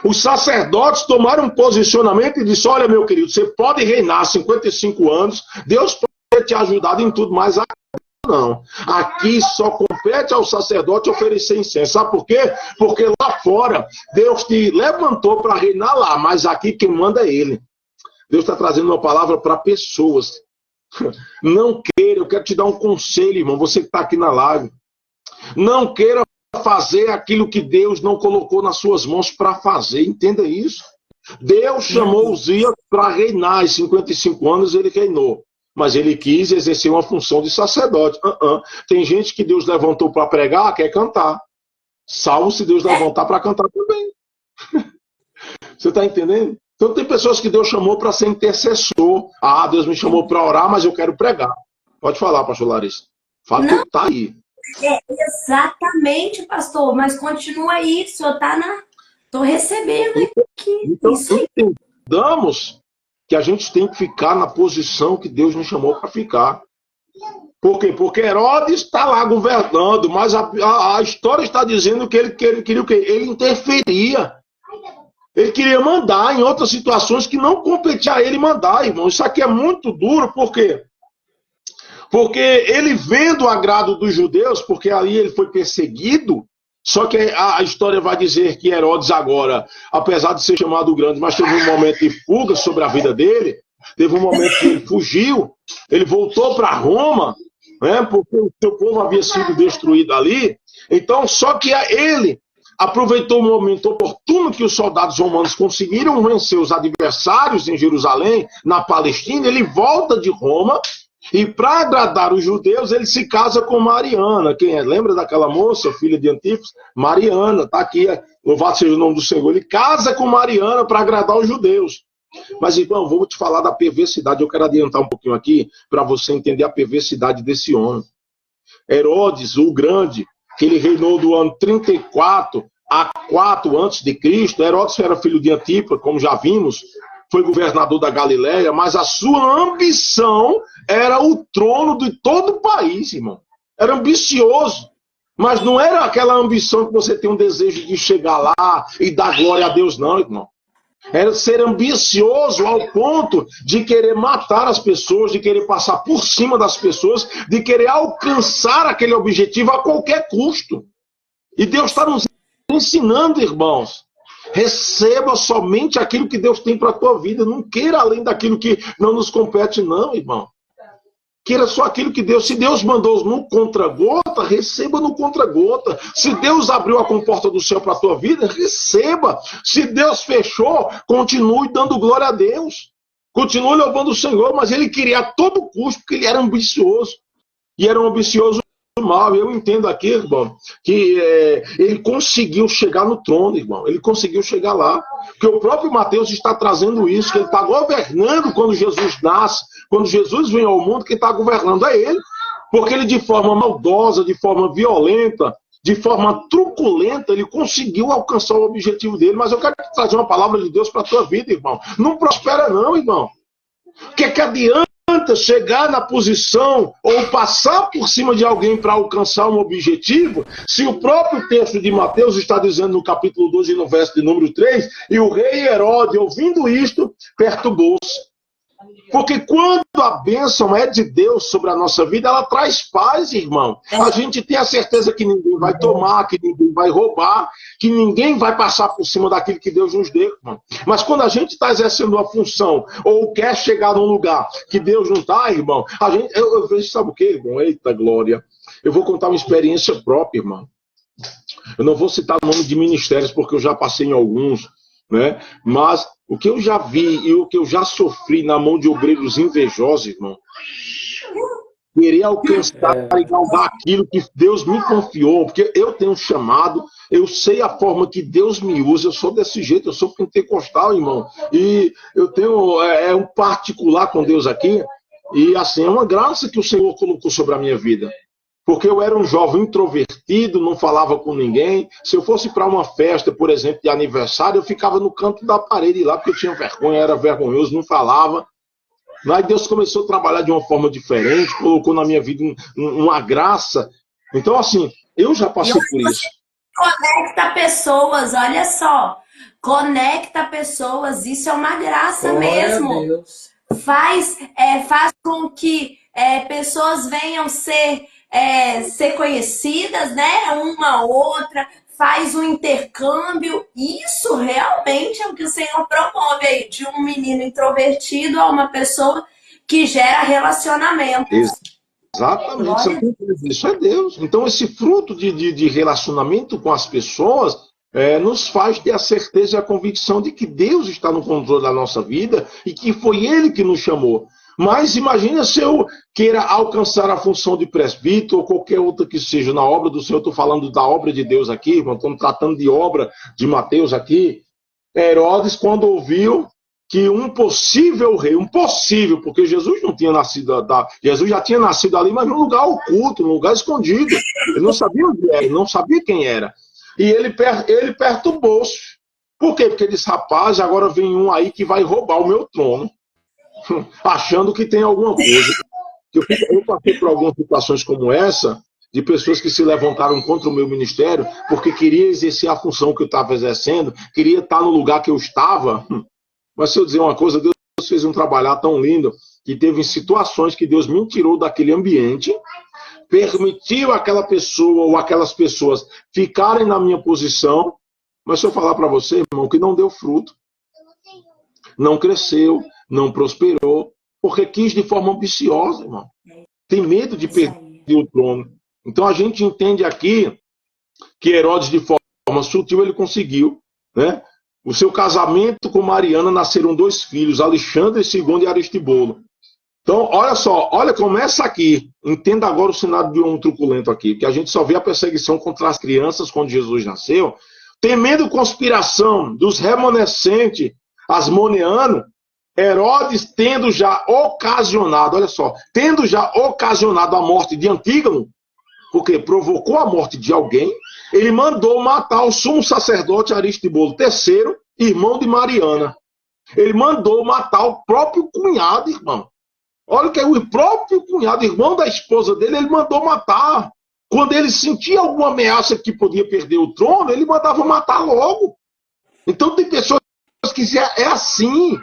Os sacerdotes tomaram um posicionamento e disseram, olha, meu querido, você pode reinar 55 anos, Deus pode ter te ajudado em tudo, mas não. Aqui só compete ao sacerdote oferecer incenso. Sabe por quê? Porque lá fora, Deus te levantou para reinar lá, mas aqui quem manda é Ele. Deus está trazendo uma palavra para pessoas. Não queira, eu quero te dar um conselho, irmão, você que está aqui na live. Não queira fazer aquilo que Deus não colocou nas suas mãos para fazer, entenda isso. Deus chamou Uzias para reinar, aos 55 anos ele reinou, mas ele quis exercer uma função de sacerdote. Tem gente que Deus levantou para pregar, quer cantar. Salvo se Deus levantar para cantar também. Você está entendendo? Então tem pessoas que Deus chamou para ser intercessor. Ah, Deus me chamou para orar, mas eu quero pregar. Pode falar, pastor Larissa. Fala que está aí. Exatamente, pastor, mas continua aí, o senhor está na... Estou recebendo aqui. Então, entendamos que a gente tem que ficar na posição que Deus nos chamou para ficar. Por quê? Porque Herodes está lá governando, mas a história está dizendo que ele queria o quê? Ele interferia. Ele queria mandar em outras situações que não competia a ele mandar, irmão. Isso aqui é muito duro, por quê? Porque ele vendo o agrado dos judeus, porque ali ele foi perseguido, só que a história vai dizer que Herodes agora, apesar de ser chamado grande, mas teve um momento de fuga sobre a vida dele, teve um momento que ele fugiu, ele voltou para Roma, né, porque o seu povo havia sido destruído ali. Então, só que ele aproveitou o momento oportuno que os soldados romanos conseguiram vencer os adversários em Jerusalém, na Palestina, ele volta de Roma. E para agradar os judeus, ele se casa com Mariana. Quem é? Lembra daquela moça, filha de Antipas? Mariana, está aqui, louvado seja o nome do Senhor. Ele casa com Mariana para agradar os judeus. Mas, irmão, vou te falar da perversidade. Eu quero adiantar um pouquinho aqui para você entender a perversidade desse homem. Herodes, o Grande, que ele reinou do ano 34 a 4 a.C. Herodes era filho de Antipas, como já vimos. Foi governador da Galileia, mas a sua ambição era o trono de todo o país, irmão. Era ambicioso, mas não era aquela ambição que você tem um desejo de chegar lá e dar glória a Deus, não, irmão. Era ser ambicioso ao ponto de querer matar as pessoas, de querer passar por cima das pessoas, de querer alcançar aquele objetivo a qualquer custo. E Deus está nos ensinando, irmãos. Receba somente aquilo que Deus tem para a tua vida. Não queira além daquilo que não nos compete, não, irmão. Queira só aquilo que Deus... Se Deus mandou no contra-gota, receba no contra-gota. Se Deus abriu a comporta do céu para a tua vida, receba. Se Deus fechou, continue dando glória a Deus. Continue louvando o Senhor, mas ele queria a todo custo, porque ele era ambicioso. E era um ambicioso mal. Eu entendo aqui, irmão, que ele conseguiu chegar no trono, irmão. Ele conseguiu chegar lá. Porque o próprio Mateus está trazendo isso, que ele está governando quando Jesus nasce, quando Jesus vem ao mundo, quem está governando é ele. Porque ele, de forma maldosa, de forma violenta, de forma truculenta, ele conseguiu alcançar o objetivo dele. Mas eu quero trazer uma palavra de Deus para a tua vida, irmão. Não prospera não, irmão. O que adianta chegar na posição ou passar por cima de alguém para alcançar um objetivo, se o próprio texto de Mateus está dizendo no capítulo 12, no verso de número 3, e o rei Herodes, ouvindo isto, perturbou-se. Porque quando a bênção é de Deus sobre a nossa vida, ela traz paz, irmão. A gente tem a certeza que ninguém vai tomar, que ninguém vai roubar, que ninguém vai passar por cima daquilo que Deus nos deu, irmão. Mas quando a gente está exercendo uma função, ou quer chegar num lugar que Deus não está, irmão, eu vejo, sabe o que, irmão? Eita glória. Eu vou contar uma experiência própria, irmão. Eu não vou citar o nome de ministérios, porque eu já passei em alguns, né? Mas o que eu já vi e o que eu já sofri na mão de obreiros invejosos, irmão, querer alcançar e galgar aquilo que Deus me confiou, porque eu tenho um chamado, eu sei a forma que Deus me usa, eu sou desse jeito, eu sou pentecostal, irmão, e eu tenho um particular com Deus aqui, e assim, é uma graça que o Senhor colocou sobre a minha vida. Porque eu era um jovem introvertido, não falava com ninguém. Se eu fosse para uma festa, por exemplo, de aniversário, eu ficava no canto da parede lá, porque eu tinha vergonha, era vergonhoso, não falava. Mas Deus começou a trabalhar de uma forma diferente, colocou na minha vida uma graça. Então, assim, eu já passei por isso. Conecta pessoas, olha só. Conecta pessoas, isso é uma graça mesmo. Faz com que pessoas venham ser conhecidas, né? Uma outra, faz um intercâmbio. Isso realmente é o que o Senhor promove aí, de um menino introvertido a uma pessoa que gera relacionamentos. Exatamente, isso é Deus. Então, esse fruto de relacionamento com as pessoas nos faz ter a certeza e a convicção de que Deus está no controle da nossa vida e que foi Ele que nos chamou. Mas imagina se eu queira alcançar a função de presbítero ou qualquer outra que seja na obra do Senhor. Estou falando da obra de Deus aqui, estamos tratando de obra de Mateus aqui. Herodes, quando ouviu que um possível rei, porque Jesus não tinha nascido, Jesus já tinha nascido ali, mas num lugar oculto, num lugar escondido. Ele não sabia onde era, ele não sabia quem era. E ele perturbou-se. Por quê? Porque ele disse, rapaz, agora vem um aí que vai roubar o meu trono, achando que tem alguma coisa. Eu passei por algumas situações como essa, de pessoas que se levantaram contra o meu ministério, porque queria exercer a função que eu estava exercendo, queria estar no lugar que eu estava. Mas se eu dizer uma coisa, Deus fez um trabalho tão lindo que teve situações que Deus me tirou daquele ambiente, permitiu aquela pessoa ou aquelas pessoas ficarem na minha posição, mas se eu falar para você, irmão, que não deu fruto, não cresceu, não prosperou, porque quis de forma ambiciosa, irmão. Tem medo de perder o trono. Então a gente entende aqui que Herodes, de forma sutil, ele conseguiu, né? O seu casamento com Mariana nasceram 2 filhos, Alexandre II e Aristibolo. Então, olha só, começa aqui. Entenda agora o cenário de um truculento aqui, que a gente só vê a perseguição contra as crianças quando Jesus nasceu, temendo conspiração dos remanescentes asmoneanos, Herodes tendo já ocasionado a morte de Antígono, porque provocou a morte de alguém, ele mandou matar o sumo sacerdote Aristibolo III, irmão de Mariana. Ele mandou matar o próprio cunhado, irmão. Olha que é o próprio cunhado, irmão da esposa dele, ele mandou matar. Quando ele sentia alguma ameaça que podia perder o trono, ele mandava matar logo. Então tem pessoas que é assim.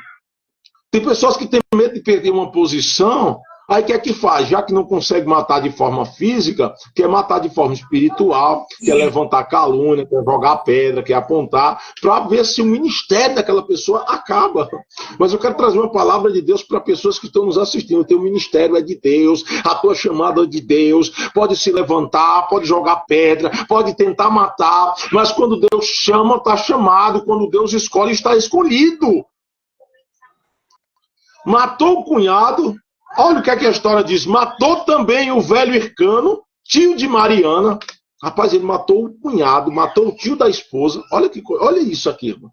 Tem pessoas que têm medo de perder uma posição. Aí o que é que faz? Já que não consegue matar de forma física, quer matar de forma espiritual, quer levantar calúnia, quer jogar pedra, quer apontar, para ver se o ministério daquela pessoa acaba. Mas eu quero trazer uma palavra de Deus para pessoas que estão nos assistindo. O teu ministério é de Deus, a tua chamada é de Deus, pode se levantar, pode jogar pedra, pode tentar matar, mas quando Deus chama, está chamado, quando Deus escolhe, está escolhido. Matou o cunhado. Olha o que é que a história diz. Matou também o velho Hircano, tio de Mariana. Rapaz, ele matou o cunhado, matou o tio da esposa. Olha isso aqui, irmão.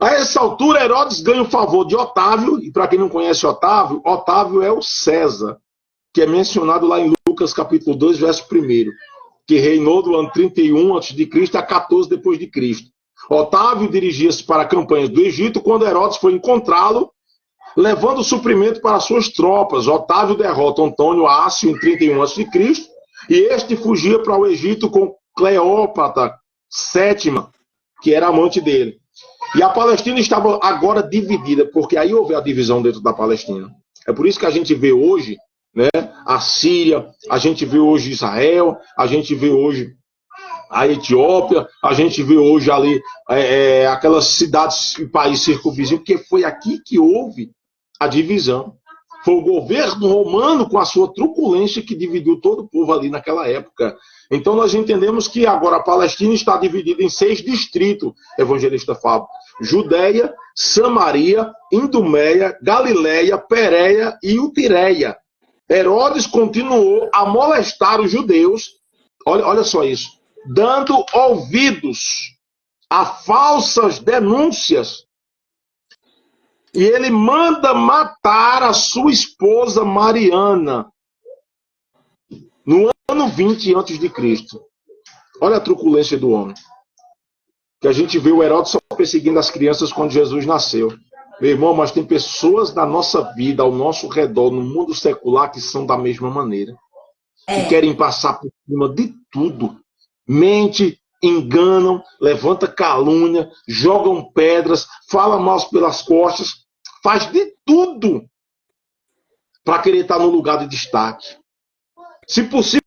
A essa altura, Herodes ganha o favor de Otávio. E para quem não conhece Otávio, Otávio é o César, que é mencionado lá em Lucas capítulo 2, verso 1, que reinou do ano 31 a.C. a 14 depois de Cristo. Otávio dirigia-se para campanhas do Egito quando Herodes foi encontrá-lo, levando suprimento para suas tropas. Otávio derrota Antônio Ácio em 31 a.C. e este fugia para o Egito com Cleópatra VII, que era amante dele. E a Palestina estava agora dividida, porque aí houve a divisão dentro da Palestina. É por isso que a gente vê hoje, né, a Síria, a gente vê hoje Israel, a gente vê hoje a Etiópia, a gente vê hoje ali aquelas cidades e países circunvizinhos, porque foi aqui que houve a divisão. Foi o governo romano, com a sua truculência, que dividiu todo o povo ali naquela época. Então nós entendemos que agora a Palestina está dividida em 6 distritos, evangelista Fábio: Judeia, Samaria, Idumeia, Galileia, Pérea e Utireia. Herodes continuou a molestar os judeus, olha só isso, dando ouvidos a falsas denúncias. E ele manda matar a sua esposa Mariana no ano 20 a.C. Olha a truculência do homem. Que a gente vê o Herodes só perseguindo as crianças quando Jesus nasceu. Meu irmão, mas tem pessoas na nossa vida, ao nosso redor, no mundo secular, que são da mesma maneira. Que querem passar por cima de tudo. Mente, enganam, levanta calúnia, jogam pedras, fala mal pelas costas, faz de tudo para querer estar no lugar de destaque. Se possível,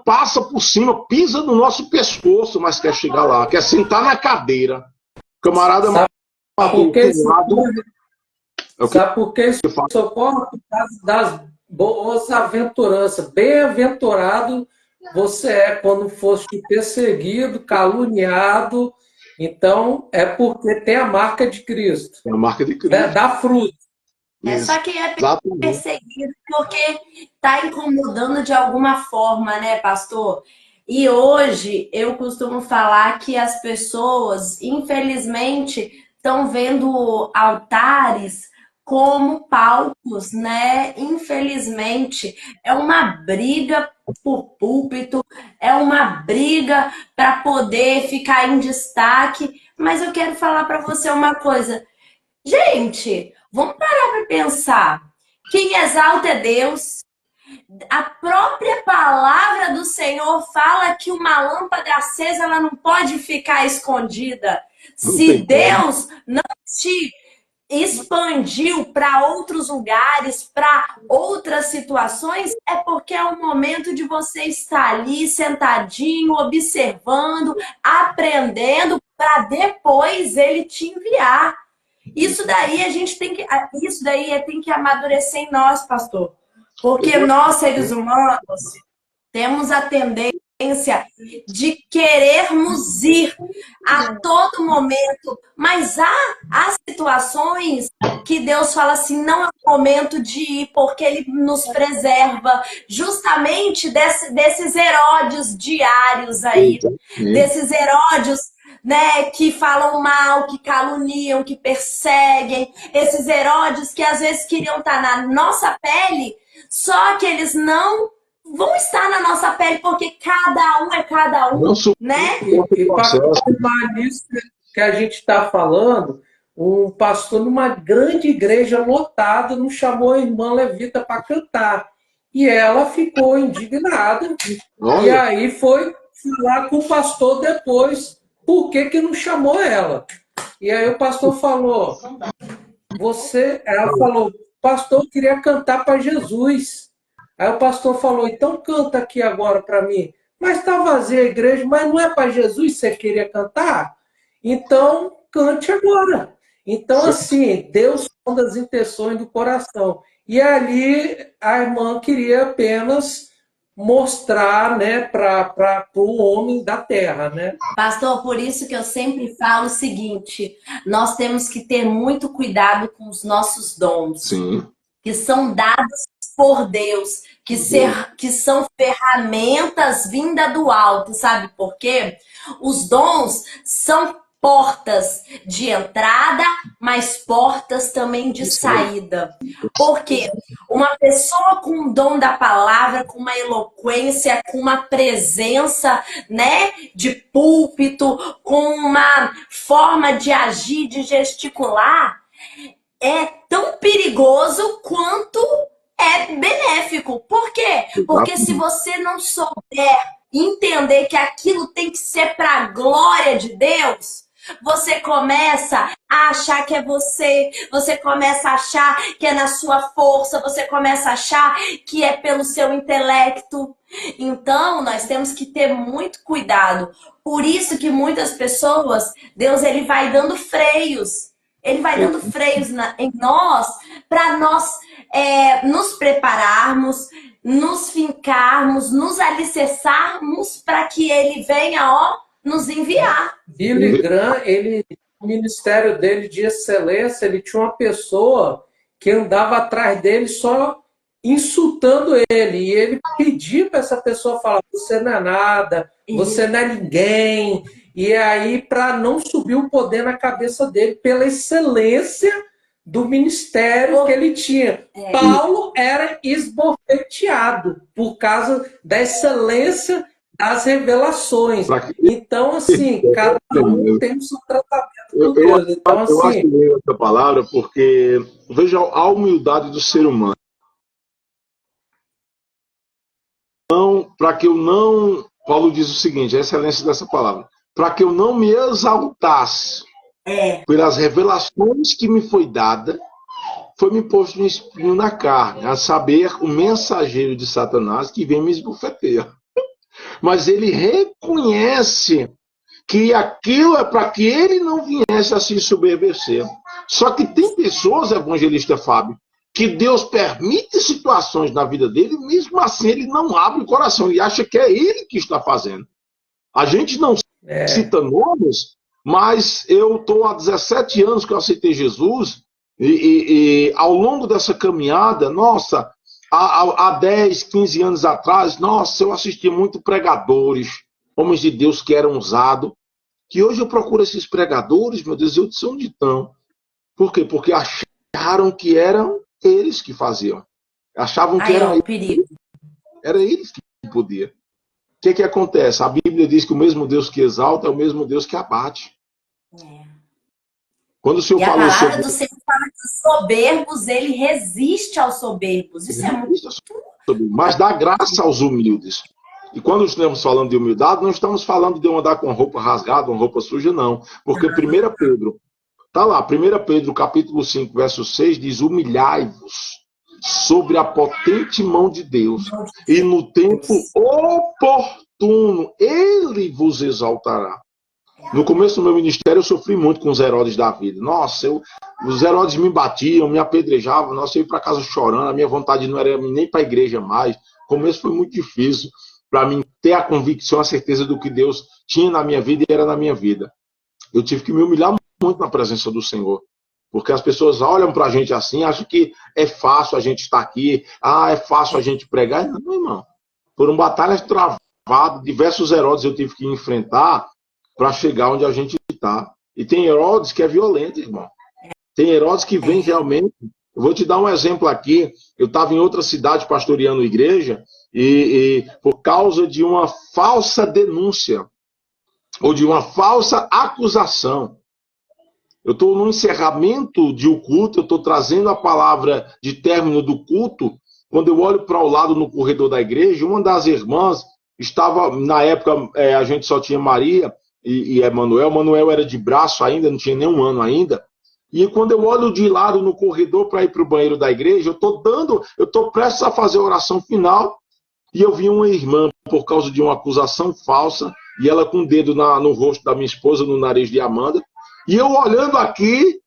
passa por cima, pisa no nosso pescoço, mas quer chegar lá, quer sentar na cadeira. O camarada Sabe por que isso ocorre? É Sabe por que isso ocorre? Por causa das boas aventuranças. Bem-aventurado você é quando foste perseguido, caluniado. Então, é porque tem a marca de Cristo. É a marca de Cristo. Dá fruto. É só quem é perseguido porque está incomodando de alguma forma, né, pastor? E hoje eu costumo falar que as pessoas, infelizmente, estão vendo altares como palcos, né? Infelizmente, é uma briga por púlpito, é uma briga para poder ficar em destaque. Mas eu quero falar para você uma coisa. Gente, vamos parar para pensar. Quem exalta é Deus. A própria palavra do Senhor fala que uma lâmpada acesa ela não pode ficar escondida. Se Deus não te expandiu para outros lugares, para outras situações, é porque é o momento de você estar ali sentadinho, observando, aprendendo, para depois ele te enviar. Isso daí a gente tem que, tem que amadurecer em nós, pastor. Porque nós, seres humanos, temos a tendência de querermos ir a todo momento, mas há situações que Deus fala assim, não é o momento de ir, porque Ele nos preserva justamente desses Herodes diários aí, desses Herodes, né, que falam mal, que caluniam, que perseguem, esses Herodes que às vezes queriam estar na nossa pele, só que eles não vão estar na nossa pele, porque cada um é cada um, né? E para confirmar nisso que a gente está falando, um pastor numa grande igreja lotada não chamou a irmã Levita para cantar. E ela ficou indignada. E aí foi falar com o pastor depois por que não chamou ela. E aí o pastor falou, ela falou, pastor, eu queria cantar para Jesus. Aí o pastor falou, então canta aqui agora para mim. Mas está vazia a igreja, mas não é para Jesus que você queria cantar? Então cante agora. Então, assim, Deus sonda as intenções do coração. E ali a irmã queria apenas mostrar, né, para o homem da terra, né? Pastor, por isso que eu sempre falo o seguinte, nós temos que ter muito cuidado com os nossos dons. Sim. Que são dados por Deus, que são ferramentas vindas do alto, sabe por quê? Os dons são portas de entrada, mas portas também de saída. Porque uma pessoa com o dom da palavra, com uma eloquência, com uma presença, né, de púlpito, com uma forma de agir, de gesticular, é tão perigoso quanto é benéfico. Por quê? Porque se você não souber entender que aquilo tem que ser para a glória de Deus, você começa a achar que é você começa a achar que é na sua força, você começa a achar que é pelo seu intelecto. Então, nós temos que ter muito cuidado. Por isso que muitas pessoas, Deus ele vai dando freios. Ele vai dando freios em nós para nós nos prepararmos, nos fincarmos, nos alicerçarmos para que ele venha, nos enviar. Billy Graham, o ministério dele de excelência, ele tinha uma pessoa que andava atrás dele só insultando ele. E ele pedia para essa pessoa falar, você não é nada, você não é ninguém. E aí, para não subir o poder na cabeça dele, pela excelência do ministério que ele tinha. Paulo era esbofeteado por causa da excelência das revelações. Então, assim, cada um tem o seu tratamento com Deus. Então, assim, eu acho que essa palavra porque veja a humildade do ser humano. Então, para que eu não... Paulo diz o seguinte, a excelência dessa palavra. Para que eu não me exaltasse pelas revelações que me foi dada, foi me posto um espinho na carne, a saber, o mensageiro de Satanás que vem me esbofetear. Mas ele reconhece que aquilo é para que ele não viesse a se ensoberbecer. Só que tem pessoas, evangelista Fábio, que Deus permite situações na vida dele, e mesmo assim ele não abre o coração, ele acha que é ele que está fazendo. A gente não cita nomes, mas eu estou há 17 anos que eu aceitei Jesus, e ao longo dessa caminhada, nossa, há 10, 15 anos atrás, nossa, eu assisti muito pregadores, homens de Deus que eram usados, que hoje eu procuro esses pregadores, meu Deus, eu sei onde estão. Por quê? Porque acharam que eram eles que faziam. Achavam que era eles que podiam. O que acontece? A Bíblia diz que o mesmo Deus que exalta é o mesmo Deus que abate. Quando o Senhor falou a palavra do Senhor fala que os soberbos, ele resiste aos soberbos. Isso é muito... Mas dá graça aos humildes. E quando estamos falando de humildade, não estamos falando de eu andar com roupa rasgada, uma roupa suja, não. Porque 1 Pedro, tá lá, 1 Pedro capítulo 5, verso 6, diz: humilhai-vos sobre a potente mão de Deus, e no tempo oportuno ele vos exaltará. No começo do meu ministério eu sofri muito com os Herodes da vida. Nossa, os Herodes me batiam, me apedrejavam, nossa, eu ia para casa chorando, a minha vontade não era nem para a igreja mais. O começo foi muito difícil para mim ter a convicção, a certeza do que Deus tinha na minha vida e era na minha vida. Eu tive que me humilhar muito na presença do Senhor. Porque as pessoas olham para a gente assim, acham que é fácil a gente estar aqui, é fácil a gente pregar. Não, irmão. Foram batalhas travadas, diversos Herodes eu tive que enfrentar para chegar onde a gente está. E tem Herodes que é violento, irmão. Tem Herodes que vem realmente... Eu vou te dar um exemplo aqui. Eu estava em outra cidade pastoreando igreja e por causa de uma falsa denúncia ou de uma falsa acusação. Eu estou no encerramento de um culto, eu estou trazendo a palavra de término do culto. Quando eu olho para o lado no corredor da igreja, uma das irmãs estava, na época a gente só tinha Maria e Emanuel. Emanuel era de braço ainda, não tinha nem um ano ainda. E quando eu olho de lado no corredor para ir para o banheiro da igreja, eu estou prestes a fazer a oração final, e eu vi uma irmã, por causa de uma acusação falsa, e ela com o dedo no rosto da minha esposa, no nariz de Amanda, e eu olhando aqui,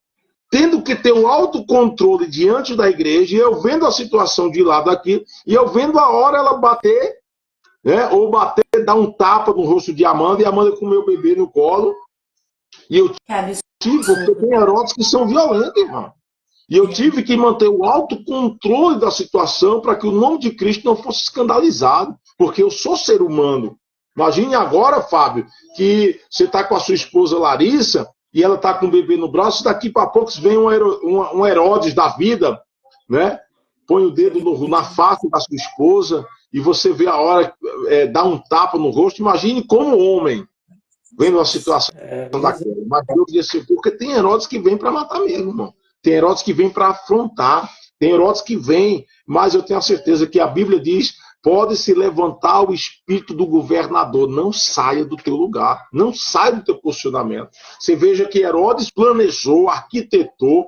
tendo que ter um autocontrole diante da igreja, e eu vendo a situação de lado aqui, e eu vendo a hora ela bater, né, ou bater, dar um tapa no rosto de Amanda, e Amanda com o meu bebê no colo, e eu porque tem Herodes que são violentos, irmão. E eu tive que manter o autocontrole da situação para que o nome de Cristo não fosse escandalizado, porque eu sou ser humano. Imagine agora, Fábio, que você está com a sua esposa Larissa e ela está com o bebê no braço, daqui para pouco vem um Herodes da vida, né? Põe o dedo na face da sua esposa e você vê a hora dar um tapa no rosto. Imagine como homem vendo a situação daquela. Mas eu disse assim, porque tem Herodes que vem para matar mesmo, irmão. Tem Herodes que vem para afrontar. Tem Herodes que vem, mas eu tenho a certeza que a Bíblia diz: pode se levantar o espírito do governador. Não saia do teu lugar. Não saia do teu posicionamento. Você veja que Herodes planejou, arquitetou,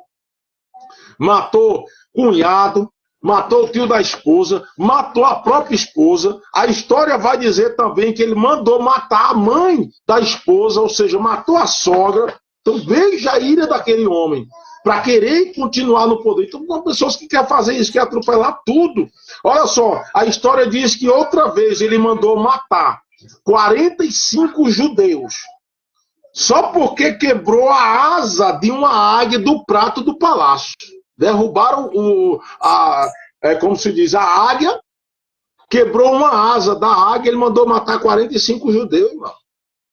matou cunhado, matou o tio da esposa, matou a própria esposa. A história vai dizer também que ele mandou matar a mãe da esposa, ou seja, matou a sogra. Então veja a ira daquele homem, para querer continuar no poder. Então são pessoas que querem fazer isso, querem atropelar tudo. Olha só, a história diz que outra vez ele mandou matar 45 judeus, só porque quebrou a asa de uma águia do prato do palácio. Derrubaram como se diz, a águia, quebrou uma asa da águia, ele mandou matar 45 judeus, irmão.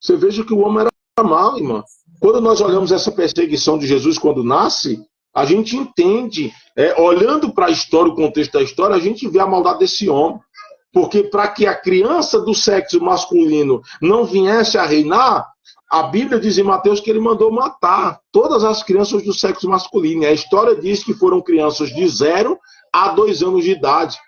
Você veja que o homem era mau, irmão. Quando nós olhamos essa perseguição de Jesus quando nasce, a gente entende, olhando para a história, o contexto da história, a gente vê a maldade desse homem. Porque para que a criança do sexo masculino não viesse a reinar, a Bíblia diz em Mateus que ele mandou matar todas as crianças do sexo masculino. A história diz que foram crianças de 0 a 2 anos de idade,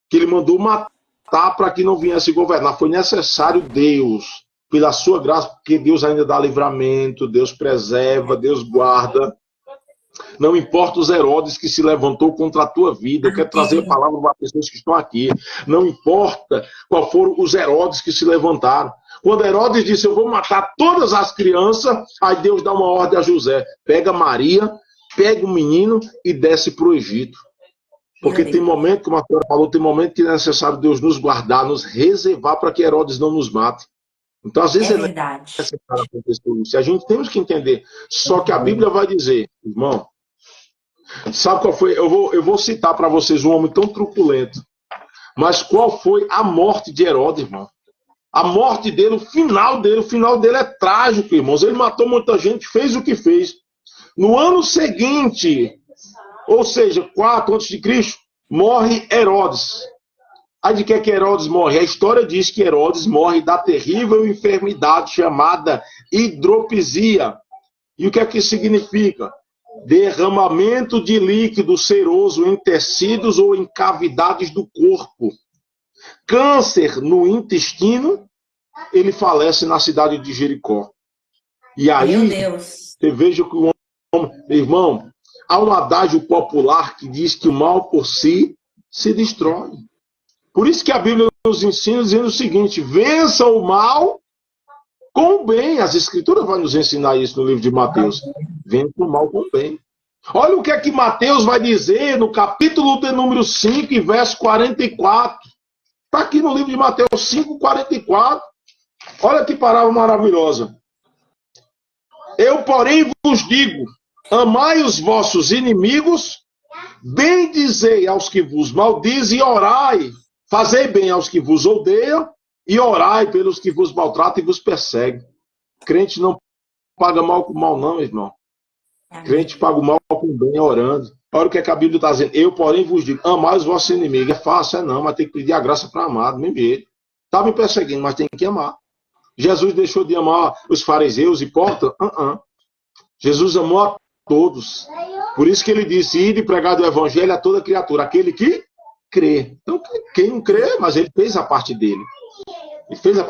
que ele mandou matar para que não viesse governar. Foi necessário Deus, pela sua graça, porque Deus ainda dá livramento, Deus preserva, Deus guarda. Não importa os Herodes que se levantou contra a tua vida. Eu quero trazer a palavra para as pessoas que estão aqui. Não importa qual foram os Herodes que se levantaram. Quando Herodes disse, eu vou matar todas as crianças, aí Deus dá uma ordem a José. Pega Maria, pega o menino e desce para o Egito. Porque tem momento, como a senhora falou, tem momento que é necessário Deus nos guardar, nos reservar para que Herodes não nos mate. Então, às vezes, é necessário acontecer isso. A gente temos que entender. Só que a Bíblia vai dizer, irmão, sabe qual foi? Eu vou citar para vocês um homem tão truculento. Mas qual foi a morte de Herodes, irmão? A morte dele, o final dele é trágico, irmãos. Ele matou muita gente, fez o que fez. No ano seguinte, ou seja, 4 a.C., morre Herodes. Aí de que Herodes morre? A história diz que Herodes morre da terrível enfermidade chamada hidropisia. E o que é que significa? Derramamento de líquido seroso em tecidos ou em cavidades do corpo. Câncer no intestino, ele falece na cidade de Jericó. E aí, você veja que o homem... Irmão, há um adágio popular que diz que o mal por si se destrói. Por isso que a Bíblia nos ensina dizendo o seguinte, vença o mal com o bem. As Escrituras vão nos ensinar isso no livro de Mateus. Vença o mal com o bem. Olha o que é que Mateus vai dizer no capítulo de número 5 e verso 44. Está aqui no livro de Mateus 5, 44. Olha que palavra maravilhosa. Eu, porém, vos digo, amai os vossos inimigos, bendizei aos que vos maldizem e orai. Fazei bem aos que vos odeiam e orai pelos que vos maltratam e vos perseguem. Crente não paga mal com mal, não, irmão. Crente paga o mal com o bem orando. Olha o que, é que a Bíblia está dizendo. Eu, porém, vos digo, amai os vossos inimigos. É fácil, é não, mas tem que pedir a graça para amar, do mesmo jeito. Está me perseguindo, mas tem que amar. Jesus deixou de amar os fariseus e hipócritas? Jesus amou a todos. Por isso que ele disse, ide pregar o evangelho a toda criatura, aquele que crê. Então, quem não crê, mas ele fez a parte dele.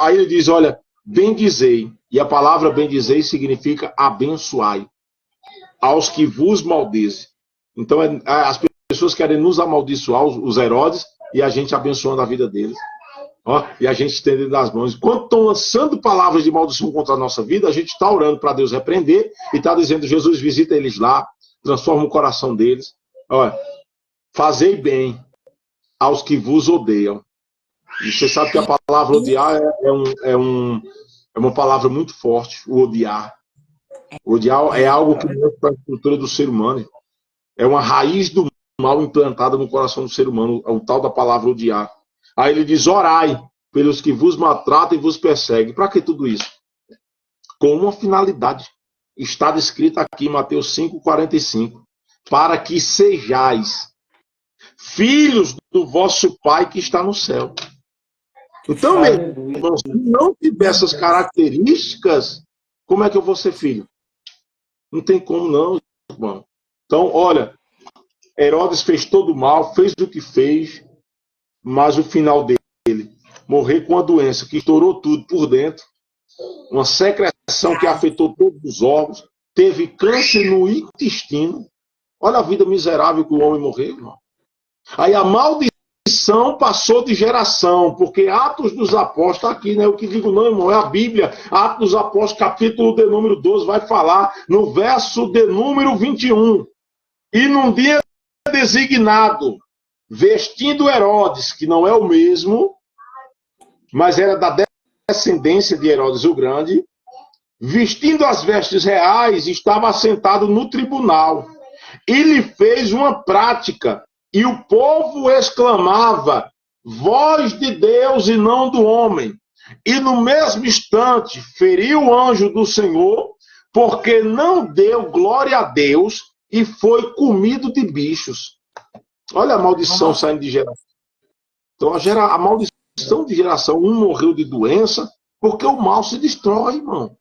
Aí ele diz, olha, bendizei. E a palavra bendizei significa abençoai aos que vos maldizem. Então, as pessoas querem nos amaldiçoar, os Herodes, e a gente abençoando a vida deles. Ó, e a gente estendendo as mãos. Enquanto estão lançando palavras de maldição contra a nossa vida, a gente está orando para Deus repreender e está dizendo, Jesus, visita eles lá, transforma o coração deles. Olha, fazei bem aos que vos odeiam. E você sabe que a palavra odiar é uma palavra muito forte, o odiar. O odiar é algo que não é para a estrutura do ser humano. É uma raiz do mal implantada no coração do ser humano, o tal da palavra odiar. Aí ele diz, orai pelos que vos maltratam e vos perseguem. Para que tudo isso? Com uma finalidade. Está descrito aqui em Mateus 5, 45. Para que sejais filhos do vosso Pai que está no céu. Então, meu irmão, se não tiver essas características, como é que eu vou ser filho? Não tem como não, irmão. Então, olha, Herodes fez todo o mal, fez o que fez, mas o final dele, morrer com a doença que estourou tudo por dentro, uma secreção que afetou todos os órgãos, teve câncer no intestino. Olha a vida miserável que o homem morreu, irmão. Aí a maldição passou de geração, porque Atos dos Apóstolos, está aqui, né? Eu que digo não, irmão, é a Bíblia. Atos dos Apóstolos, capítulo de número 12, vai falar no verso de número 21. E num dia designado, vestindo Herodes, que não é o mesmo, mas era da descendência de Herodes o Grande, vestindo as vestes reais, estava assentado no tribunal. E lhe fez uma prática, e o povo exclamava, voz de Deus e não do homem. E no mesmo instante feriu o anjo do Senhor, porque não deu glória a Deus e foi comido de bichos. Olha a maldição saindo de geração. Então a maldição de geração, um morreu de doença, porque o mal se destrói, irmão.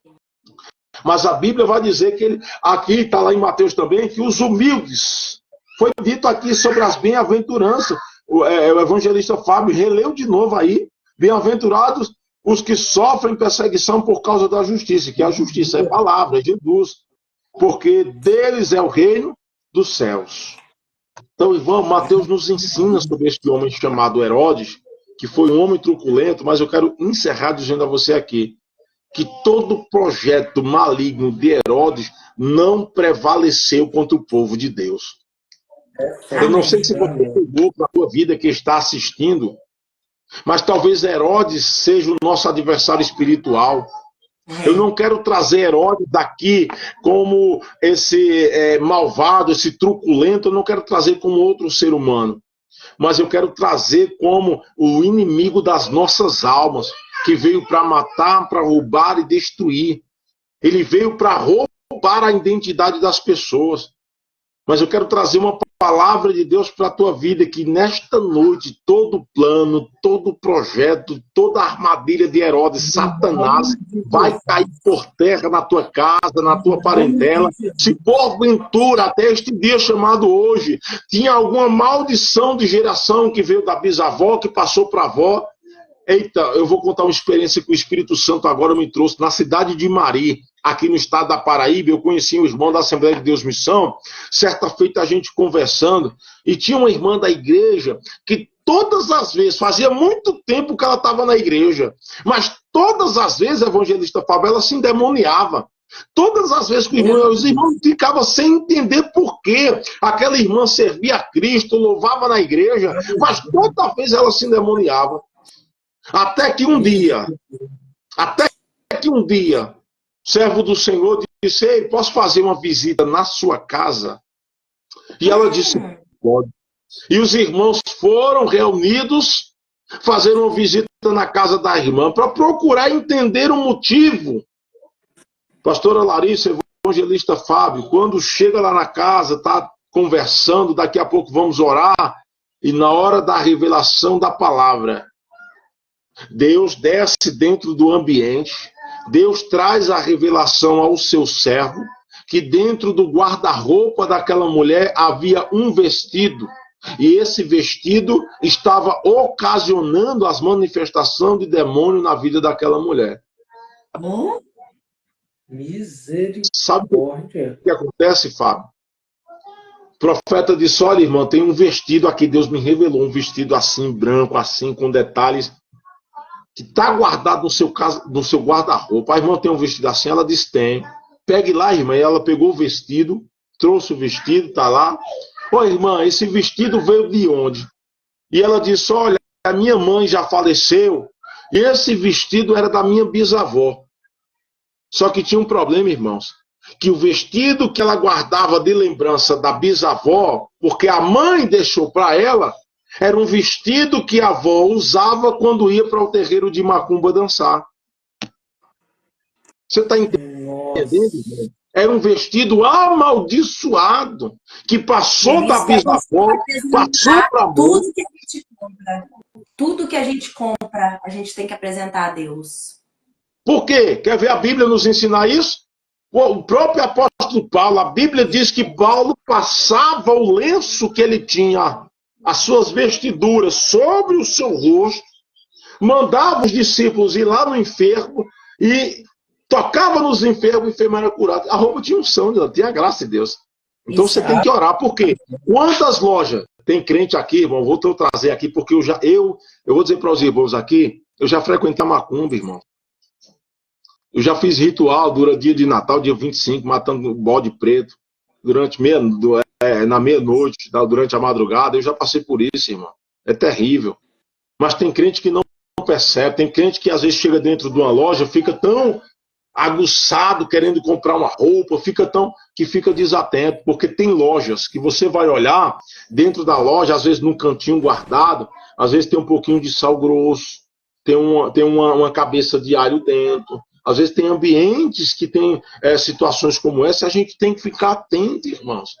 Mas a Bíblia vai dizer que ele, aqui está lá em Mateus também, que os humildes, foi dito aqui sobre as bem-aventuranças. O evangelista Fábio releu de novo aí, bem-aventurados os que sofrem perseguição por causa da justiça, que a justiça é palavra, é Jesus, porque deles é o reino, dos céus. Então, irmão, Mateus nos ensina sobre este homem chamado Herodes, que foi um homem truculento, mas eu quero encerrar dizendo a você aqui que todo projeto maligno de Herodes não prevaleceu contra o povo de Deus. Eu não sei se você pegou para a sua vida que está assistindo, mas talvez Herodes seja o nosso adversário espiritual. Eu não quero trazer Herodes daqui como esse malvado, esse truculento, eu não quero trazer como outro ser humano. Mas eu quero trazer como o inimigo das nossas almas, que veio para matar, para roubar e destruir. Ele veio para roubar a identidade das pessoas. Mas eu quero trazer uma palavra de Deus para a tua vida, que nesta noite todo plano, todo projeto, toda armadilha de Herodes, Satanás, vai cair por terra na tua casa, na tua parentela. Se porventura, até este dia chamado hoje, tinha alguma maldição de geração que veio da bisavó, que passou para a avó. Eita, eu vou contar uma experiência que o Espírito Santo agora me trouxe na cidade de Mari, aqui no estado da Paraíba. Eu conheci um irmão da Assembleia de Deus Missão, certa feita a gente conversando, e tinha uma irmã da igreja que todas as vezes, fazia muito tempo que ela estava na igreja, mas todas as vezes, evangelista Fábio, ela se endemoniava. Todas as vezes que os irmãos ficavam sem entender por quê aquela irmã servia a Cristo, louvava na igreja, mas toda vez ela se endemoniava. Até que um dia, servo do Senhor disse: ei, posso fazer uma visita na sua casa? E ela disse: pode. E os irmãos foram reunidos, fazer uma visita na casa da irmã, para procurar entender o motivo. Pastora Larissa, evangelista Fábio, quando chega lá na casa, está conversando, daqui a pouco vamos orar, e na hora da revelação da palavra, Deus desce dentro do ambiente, Deus traz a revelação ao seu servo, que dentro do guarda-roupa daquela mulher havia um vestido, e esse vestido estava ocasionando as manifestações de demônio na vida daquela mulher. Misericórdia. Sabe o que acontece, Fábio? O profeta disse: olha, irmã, tem um vestido aqui, Deus me revelou, um vestido assim, branco, assim, com detalhes, que está guardado no seu guarda-roupa. A irmã tem um vestido assim? Ela disse: tem. Pegue lá, irmã. E ela pegou o vestido, trouxe o vestido, está lá. Ô, irmã, esse vestido veio de onde? E ela disse: olha, a minha mãe já faleceu, e esse vestido era da minha bisavó. Só que tinha um problema, irmãos, que o vestido que ela guardava de lembrança da bisavó, porque a mãe deixou para ela, era um vestido que a avó usava quando ia para o terreiro de macumba dançar. Você está entendendo? Era um vestido amaldiçoado, que passou da bisavó, passou para a mãe. Tudo que a gente compra, a gente tem que apresentar a Deus. Por quê? Quer ver a Bíblia nos ensinar isso? O próprio apóstolo Paulo, a Bíblia diz que Paulo passava o lenço que ele tinha, as suas vestiduras, sobre o seu rosto, mandava os discípulos ir lá no enfermo e tocava nos enfermos e o enfermo era curado. A roupa tinha unção, tinha a graça de Deus. Então você tem que orar. Por quê? Quantas lojas tem crente aqui, irmão? Vou trazer aqui, porque eu vou dizer para os irmãos aqui, eu já frequentei a macumba, irmão. Eu já fiz ritual durante dia de Natal, dia 25, matando bode preto, na meia-noite, durante a madrugada. Eu já passei por isso, irmão. É terrível. Mas tem crente que não percebe, tem crente que às vezes chega dentro de uma loja, fica tão aguçado querendo comprar uma roupa, fica desatento, porque tem lojas que você vai olhar dentro da loja, às vezes num cantinho guardado, às vezes tem um pouquinho de sal grosso, tem uma cabeça de alho dentro. Às vezes tem ambientes que tem situações como essa, a gente tem que ficar atento, irmãos.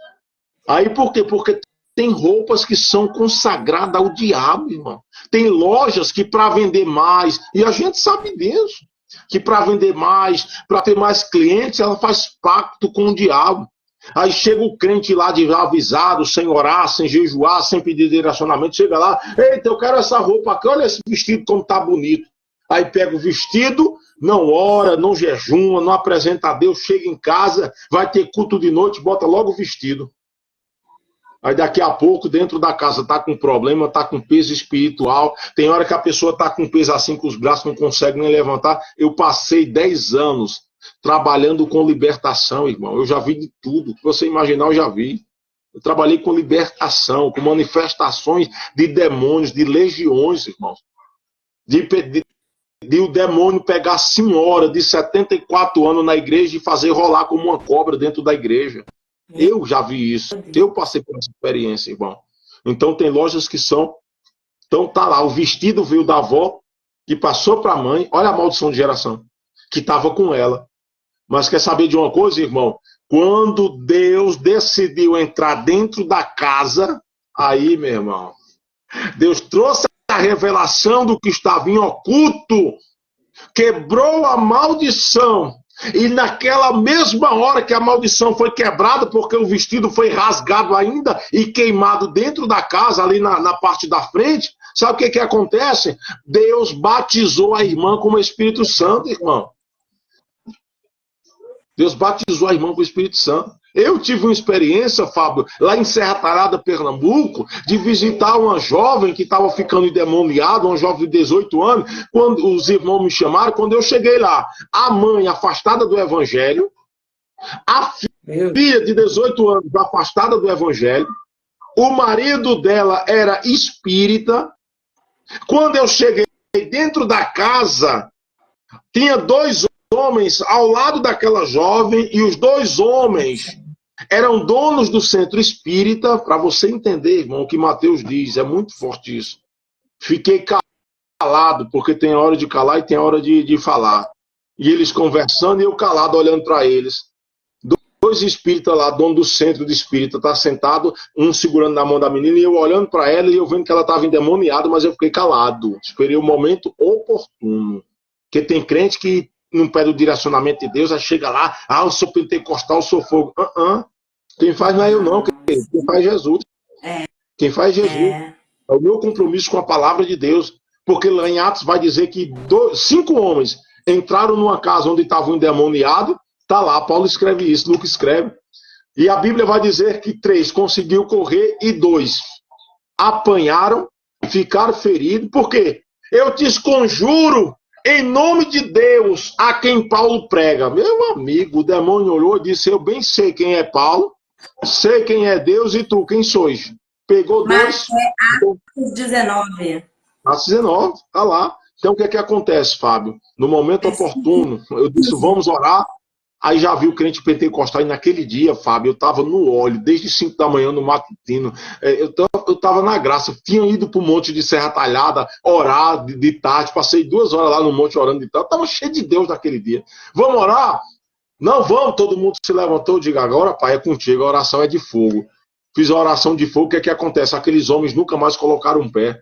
Aí por quê? Porque tem roupas que são consagradas ao diabo, irmão. Tem lojas que para vender mais, e a gente sabe disso, que para vender mais, para ter mais clientes, ela faz pacto com o diabo. Aí chega o crente lá avisado, sem orar, sem jejuar, sem pedir direcionamento, chega lá: eita, eu quero essa roupa aqui, olha esse vestido como tá bonito. Aí pega o vestido, não ora, não jejuma, não apresenta a Deus, chega em casa, vai ter culto de noite, bota logo o vestido. Aí daqui a pouco, dentro da casa, está com problema, está com peso espiritual. Tem hora que a pessoa está com peso assim, com os braços, não consegue nem levantar. Eu passei 10 anos trabalhando com libertação, irmão. Eu já vi de tudo. O que você imaginar, eu já vi. Eu trabalhei com libertação, com manifestações de demônios, de legiões, irmãos. De o demônio pegar a senhora de 74 anos na igreja e fazer rolar como uma cobra dentro da igreja. Eu já vi isso. Eu passei por essa experiência, irmão. Então tem lojas que são... Então tá lá, o vestido veio da avó, que passou para a mãe. Olha a maldição de geração. Que estava com ela. Mas quer saber de uma coisa, irmão? Quando Deus decidiu entrar dentro da casa, aí, meu irmão, Deus trouxe a revelação do que estava em oculto, quebrou a maldição. E naquela mesma hora que a maldição foi quebrada, porque o vestido foi rasgado ainda e queimado dentro da casa, ali na parte da frente, sabe o que acontece? Deus batizou a irmã com o Espírito Santo, irmão. Deus batizou a irmã com o Espírito Santo. Eu tive uma experiência, Fábio, lá em Serra Talhada, Pernambuco, de visitar uma jovem que estava ficando endemoniada, uma jovem de 18 anos, quando os irmãos me chamaram, quando eu cheguei lá, a mãe afastada do Evangelho, a filha de 18 anos afastada do Evangelho, o marido dela era espírita. Quando eu cheguei dentro da casa, tinha 2 homens ao lado daquela jovem, e os 2 homens eram donos do centro espírita. Para você entender, irmão, o que Mateus diz, é muito forte isso. Fiquei calado, porque tem a hora de calar e tem a hora de falar. E eles conversando e eu calado olhando para eles. 2 espíritas lá, dono do centro de espírita, tá sentado, um segurando na mão da menina, e eu olhando para ela e eu vendo que ela estava endemoniada, mas eu fiquei calado. Esperei o momento oportuno. Porque tem crente que não pede o direcionamento de Deus, aí chega lá, eu sou pentecostal, eu sou fogo. Quem faz não é eu não, quem faz é Jesus. Quem faz é Jesus. É o meu compromisso com a palavra de Deus. Porque lá em Atos vai dizer que 5 homens entraram numa casa onde estavam endemoniados. Está lá, Paulo escreve isso, Lucas escreve. E a Bíblia vai dizer que 3 conseguiu correr e 2 apanharam, ficaram feridos. Por quê? Eu te conjuro em nome de Deus, a quem Paulo prega. Meu amigo, o demônio olhou e disse: eu bem sei quem é Paulo, sei quem é Deus, e tu, quem sois? Pegou 2. Atos 19. Atos 19, tá lá. Então o que é que acontece, Fábio? No momento oportuno, eu disse: vamos orar. Aí já vi o crente pentecostal, e naquele dia, Fábio, eu estava no óleo, desde 5 da manhã no matutino, eu estava na graça, tinha ido para o monte de Serra Talhada, orar de tarde, passei 2 horas lá no monte orando de tarde, estava cheio de Deus naquele dia. Vamos orar? Não, vamos, todo mundo se levantou, diga: agora, pai, é contigo, a oração é de fogo. Fiz a oração de fogo, o que é que acontece? Aqueles homens nunca mais colocaram um pé.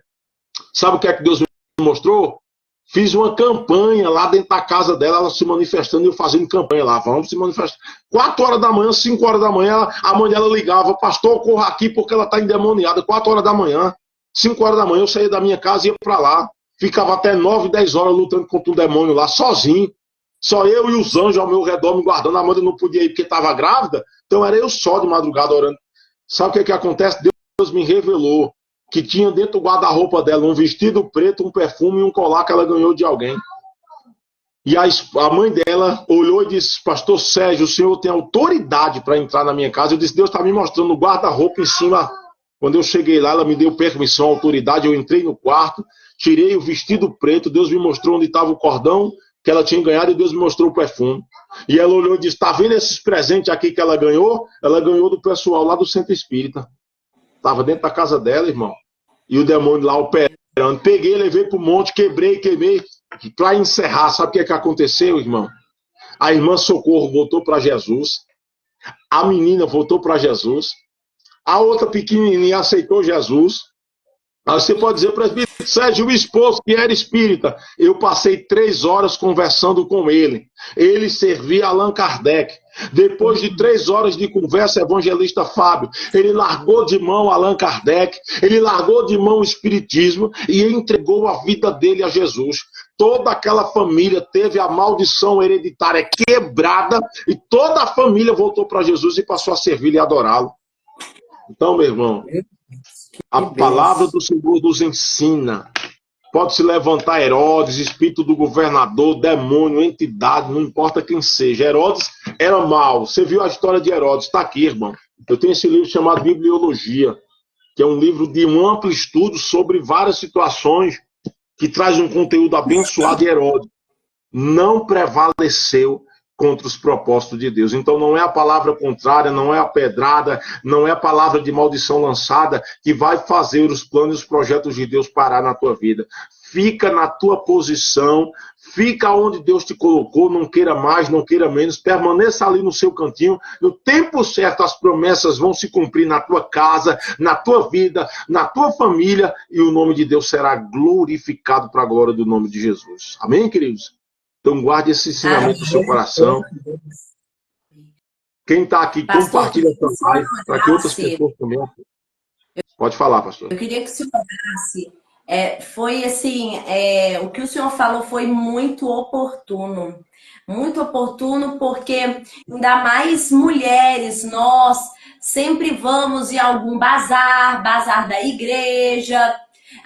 Sabe o que é que Deus me mostrou? Fiz uma campanha lá dentro da casa dela, ela se manifestando e eu fazendo campanha lá. Vamos se manifestar. 4 horas da manhã, 5 horas da manhã, a mãe dela ligava: pastor, corra aqui porque ela está endemoniada. 4 horas da manhã, 5 horas da manhã, eu saía da minha casa e ia para lá. Ficava até 9, 10 horas lutando contra o demônio lá, sozinho. Só eu e os anjos ao meu redor me guardando. A Amanda não podia ir porque estava grávida, então era eu só de madrugada orando. Sabe o que é que acontece? Deus me revelou que tinha dentro do guarda-roupa dela um vestido preto, um perfume e um colar que ela ganhou de alguém. E a mãe dela olhou e disse: pastor Sérgio, o senhor tem autoridade para entrar na minha casa? Eu disse: Deus está me mostrando o guarda-roupa em cima. Quando eu cheguei lá, ela me deu permissão, autoridade, eu entrei no quarto, tirei o vestido preto, Deus me mostrou onde estava o cordão que ela tinha ganhado e Deus me mostrou o perfume. E ela olhou e disse: está vendo esses presentes aqui que ela ganhou? Ela ganhou do pessoal lá do Centro Espírita. Estava dentro da casa dela, irmão. E o demônio lá operando. Peguei, levei para o monte, queimei. Para encerrar, sabe o que é que aconteceu, irmão? A irmã Socorro voltou para Jesus. A menina voltou para Jesus. A outra pequenininha aceitou Jesus. Aí você pode dizer: presbítero Sérgio, o esposo que era espírita, eu passei 3 horas conversando com ele. Ele servia Allan Kardec. Depois de 3 horas de conversa, evangelista Fábio, ele largou de mão Allan Kardec, ele largou de mão o espiritismo e entregou a vida dele a Jesus. Toda aquela família teve a maldição hereditária quebrada e toda a família voltou para Jesus e passou a servi-lo e adorá-lo. Então, meu irmão, a palavra do Senhor nos ensina. Pode se levantar Herodes, espírito do governador, demônio, entidade, não importa quem seja. Herodes era mau. Você viu a história de Herodes? Está aqui, irmão. Eu tenho esse livro chamado Bibliologia, que é um livro de um amplo estudo sobre várias situações que traz um conteúdo abençoado de Herodes. Não prevaleceu contra os propósitos de Deus. Então não é a palavra contrária, não é a pedrada, não é a palavra de maldição lançada que vai fazer os planos e os projetos de Deus parar na tua vida. Fica na tua posição, fica onde Deus te colocou, não queira mais, não queira menos, permaneça ali no seu cantinho. No tempo certo as promessas vão se cumprir na tua casa, na tua vida, na tua família, e o nome de Deus será glorificado para a glória do nome de Jesus. Amém, queridos? Então guarde esse ensinamento no seu coração. Quem está aqui, Pastor, compartilha essa live para que outras pessoas também. Pode falar, pastor. Eu queria que o senhor falasse, foi assim, o que o senhor falou foi muito oportuno. Muito oportuno, porque ainda mais mulheres, nós sempre vamos em algum bazar da igreja,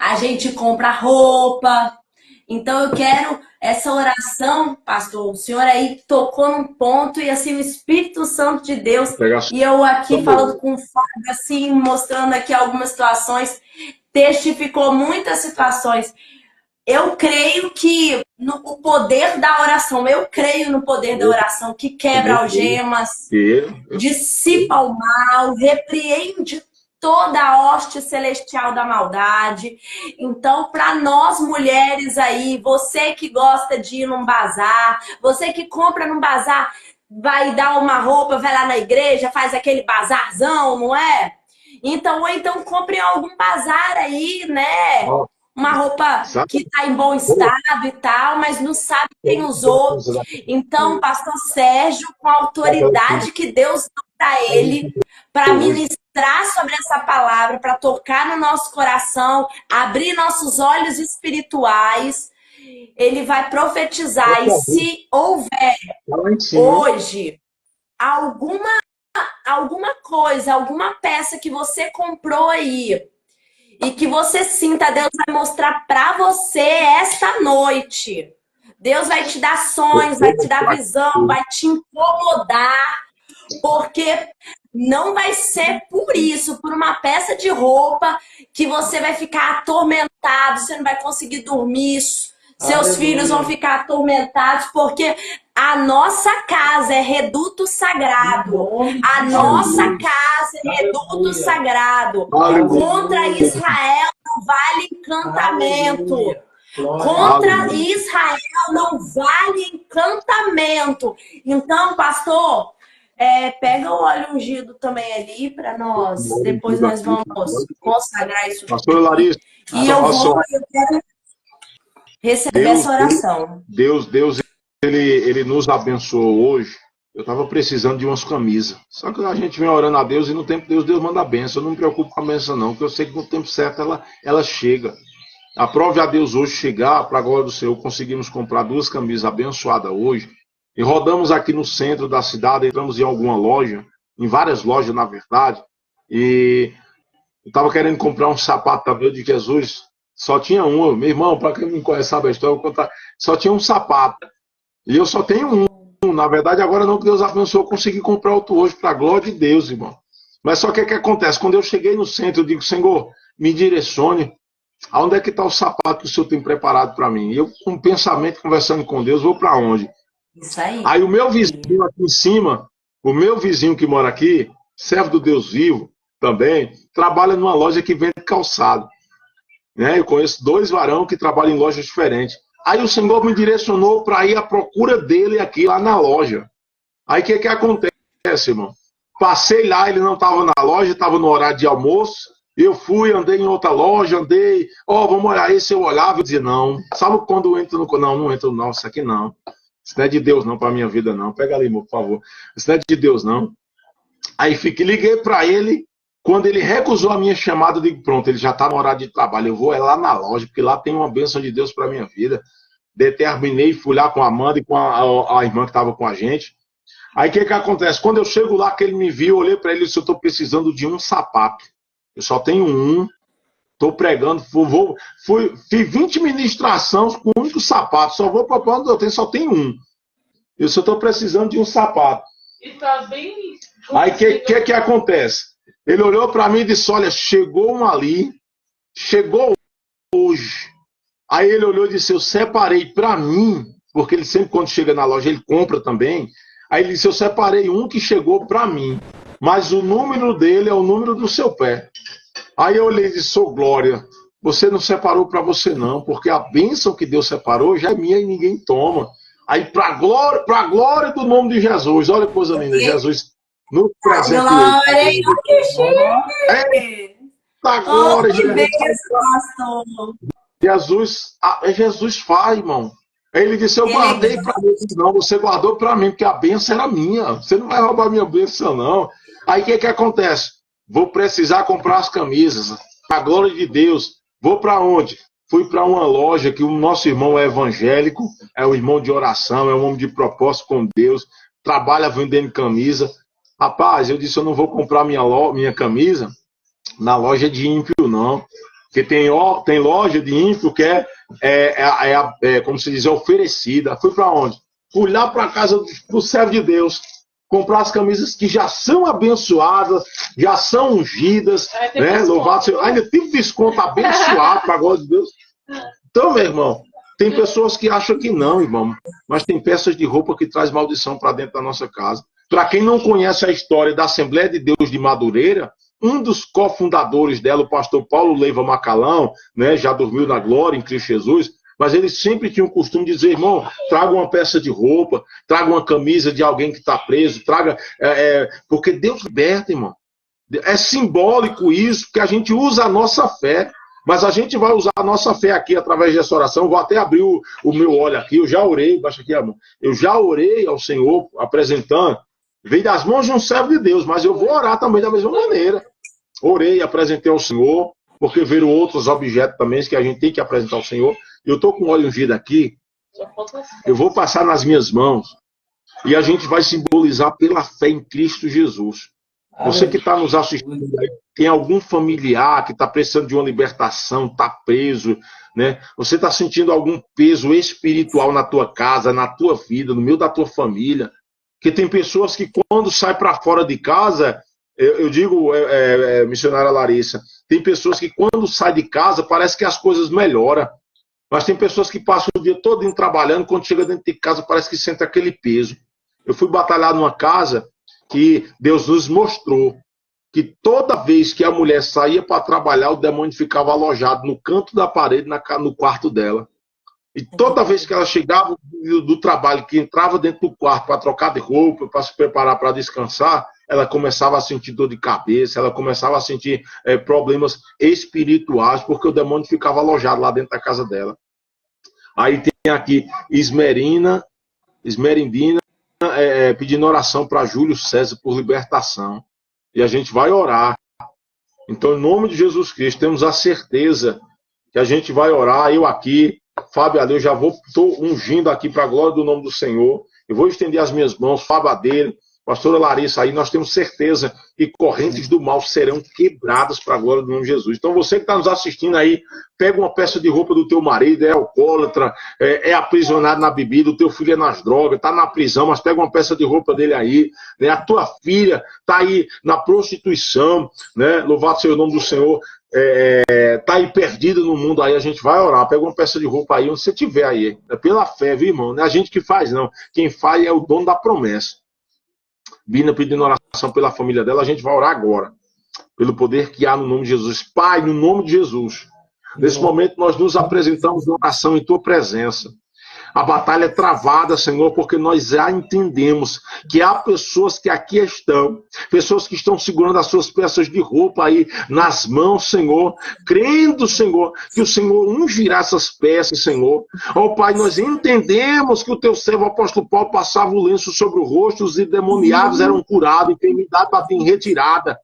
a gente compra roupa. Então eu quero essa oração, pastor, o senhor aí tocou num ponto e assim o Espírito Santo de Deus, e eu aqui falando com o Fábio, assim, mostrando aqui algumas situações, testificou muitas situações. Eu creio que o poder da oração, eu creio no poder da oração que quebra algemas, dissipa o mal, repreende toda a hoste celestial da maldade. Então, para nós mulheres aí, você que gosta de ir num bazar, você que compra num bazar, vai dar uma roupa, vai lá na igreja, faz aquele bazarzão, não é? Então, ou então compre em algum bazar aí, né? Uma roupa que está em bom estado e tal, mas não sabe quem usou. Então, pastor Sérgio, com a autoridade que Deus deu para ele, para ministrar sobre essa palavra, para tocar no nosso coração, abrir nossos olhos espirituais, ele vai profetizar. E se houver hoje alguma coisa, alguma peça que você comprou aí e que você sinta, Deus vai mostrar para você esta noite. Deus vai te dar sonhos, vai te dar visão, vai te incomodar, porque não vai ser por isso, por uma peça de roupa, que você vai ficar atormentado, você não vai conseguir dormir, seus filhos vão ficar atormentados, porque a nossa casa é reduto sagrado. A nossa casa é reduto sagrado. Contra Israel não vale encantamento. Contra Israel não vale encantamento. Então, pastor, pega o óleo ungido também ali para nós. Depois nós vamos consagrar isso. Pastor Larissa. E eu quero receber essa oração. Deus, ele nos abençoou hoje. Eu estava precisando de umas camisas. Só que a gente vem orando a Deus e no tempo de Deus manda a benção. Eu não me preocupo com a benção não, porque eu sei que no tempo certo ela chega. Aprove a Deus hoje chegar, para a glória do Senhor, conseguimos comprar 2 camisas abençoadas hoje. E rodamos aqui no centro da cidade, entramos em alguma loja, em várias lojas, na verdade. E eu estava querendo comprar um sapato também de Jesus. Só tinha um. Meu irmão, para quem não conhece a história, eu vou contar. Só tinha um sapato. E eu só tenho um. Na verdade, agora não, que Deus abençoou, eu consegui comprar outro hoje, para a glória de Deus, irmão. Mas só que o que acontece? Quando eu cheguei no centro, eu digo, Senhor, me direcione. Aonde é que está o sapato que o Senhor tem preparado para mim? E eu, com um pensamento, conversando com Deus, vou para onde? Isso aí. Aí o meu vizinho aqui em cima, o meu vizinho que mora aqui, servo do Deus vivo também, trabalha numa loja que vende calçado. Né? Eu conheço 2 varão que trabalham em lojas diferentes. Aí o Senhor me direcionou para ir à procura dele aqui lá na loja. Aí o que acontece, irmão? Passei lá, ele não estava na loja, estava no horário de almoço. Eu fui, andei em outra loja, vamos olhar aí. Se eu olhava, eu dizia, não. Sabe quando eu entro no... Não entro não, isso aqui não. Isso não é de Deus não, para minha vida não. Pega ali, por favor. Isso não é de Deus não. Aí liguei para ele. Quando ele recusou a minha chamada, eu digo, pronto, ele já está no horário de trabalho. Eu vou lá na loja, porque lá tem uma bênção de Deus para minha vida. Determinei, fui lá com a Amanda e com a irmã que estava com a gente. Aí o que acontece? Quando eu chego lá, que ele me viu, eu olhei para ele e disse, eu estou precisando de um sapato. Eu só tenho um, estou pregando, fiz 20 ministrações com um único sapato, só vou para onde eu tenho, só tenho um. Eu só estou precisando de um sapato. E tá bem... Aí o que acontece? Ele olhou para mim e disse, olha, chegou um ali, chegou hoje. Aí ele olhou e disse, eu separei para mim, porque ele sempre quando chega na loja, ele compra também. Aí ele disse, eu separei um que chegou para mim, mas o número dele é o número do seu pé. Aí eu olhei e disse, ô Glória, você não separou para você não, porque a bênção que Deus separou já é minha e ninguém toma. Aí para glória do nome de Jesus, olha que coisa linda, Jesus no presente. Glória, que chique! Tá glória, que bênção, pastor! Jesus faz, irmão. Aí ele disse, eu guardei para mim. Não, você guardou para mim, porque a bênção era minha. Você não vai roubar minha bênção, não. Aí o que acontece? Vou precisar comprar as camisas. A glória de Deus. Vou para onde? Fui para uma loja que o nosso irmão é evangélico, é um irmão de oração, é um homem de propósito com Deus, trabalha vendendo camisa. Rapaz, eu disse, eu não vou comprar minha camisa na loja de ímpio, não. Porque tem loja de ímpio que como se diz, oferecida. Fui para onde? Fui lá para a casa do servo de Deus, comprar as camisas que já são abençoadas, já são ungidas, né? Louvado seja. Ainda tem desconto abençoado para a glória de Deus. Então, meu irmão, tem pessoas que acham que não, irmão, mas tem peças de roupa que traz maldição para dentro da nossa casa. Para quem não conhece a história da Assembleia de Deus de Madureira, um dos cofundadores dela, o pastor Paulo Leiva Macalão, né, já dormiu na glória em Cristo Jesus, mas ele sempre tinha o costume de dizer, irmão, traga uma peça de roupa, traga uma camisa de alguém que está preso, traga... porque Deus liberta, irmão. É simbólico isso, porque a gente usa a nossa fé, mas a gente vai usar a nossa fé aqui através dessa oração. Vou até abrir o meu olho aqui, eu já orei, baixa aqui a mão, eu já orei ao Senhor, apresentando, veio das mãos de um servo de Deus, mas eu vou orar também da mesma maneira. Orei, apresentei ao Senhor, porque viram outros objetos também que a gente tem que apresentar ao Senhor. Eu estou com óleo ungido aqui, eu vou passar nas minhas mãos, e a gente vai simbolizar pela fé em Cristo Jesus. Você que está nos assistindo, tem algum familiar que está precisando de uma libertação, está preso, né? Você está sentindo algum peso espiritual na tua casa, na tua vida, no meio da tua família, que tem pessoas que quando sai para fora de casa, eu digo, missionária Larissa, tem pessoas que quando sai de casa parece que as coisas melhoram, mas tem pessoas que passam o dia todo trabalhando, quando chega dentro de casa parece que sente aquele peso. Eu fui batalhar numa casa que Deus nos mostrou que toda vez que a mulher saía para trabalhar, o demônio ficava alojado no canto da parede, no quarto dela. E toda vez que ela chegava do trabalho, que entrava dentro do quarto para trocar de roupa, para se preparar para descansar, ela começava a sentir dor de cabeça, ela começava a sentir problemas espirituais, porque o demônio ficava alojado lá dentro da casa dela. Aí tem aqui Esmerindina, pedindo oração para Júlio César por libertação. E a gente vai orar. Então, em nome de Jesus Cristo, temos a certeza que a gente vai orar. Eu aqui, Fábio ali, eu já estou ungindo aqui para a glória do nome do Senhor. Eu vou estender as minhas mãos, Fábio dele, pastora Larissa aí, nós temos certeza que correntes do mal serão quebradas para a glória do nome de Jesus. Então você que está nos assistindo aí, pega uma peça de roupa do teu marido, é alcoólatra, é aprisionado na bebida, o teu filho é nas drogas, está na prisão, mas pega uma peça de roupa dele aí, né? A tua filha está aí na prostituição, né? Louvado seja o nome do Senhor, tá aí perdida no mundo aí, a gente vai orar, pega uma peça de roupa aí, onde você tiver aí, é pela fé, viu, irmão? Não é a gente que faz, não. Quem faz é o dono da promessa. Bina pedindo oração pela família dela, a gente vai orar agora, pelo poder que há no nome de Jesus. Pai, no nome de Jesus, nesse momento nós nos apresentamos em oração em tua presença. A batalha é travada, Senhor, porque nós já entendemos que há pessoas que aqui estão, pessoas que estão segurando as suas peças de roupa aí nas mãos, Senhor, crendo, Senhor, que o Senhor ungirá essas peças, Senhor. Ó Pai, nós entendemos que o teu servo, o apóstolo Paulo, passava o lenço sobre o rosto, os endemoniados eram curados, enfermidade batia em retirada.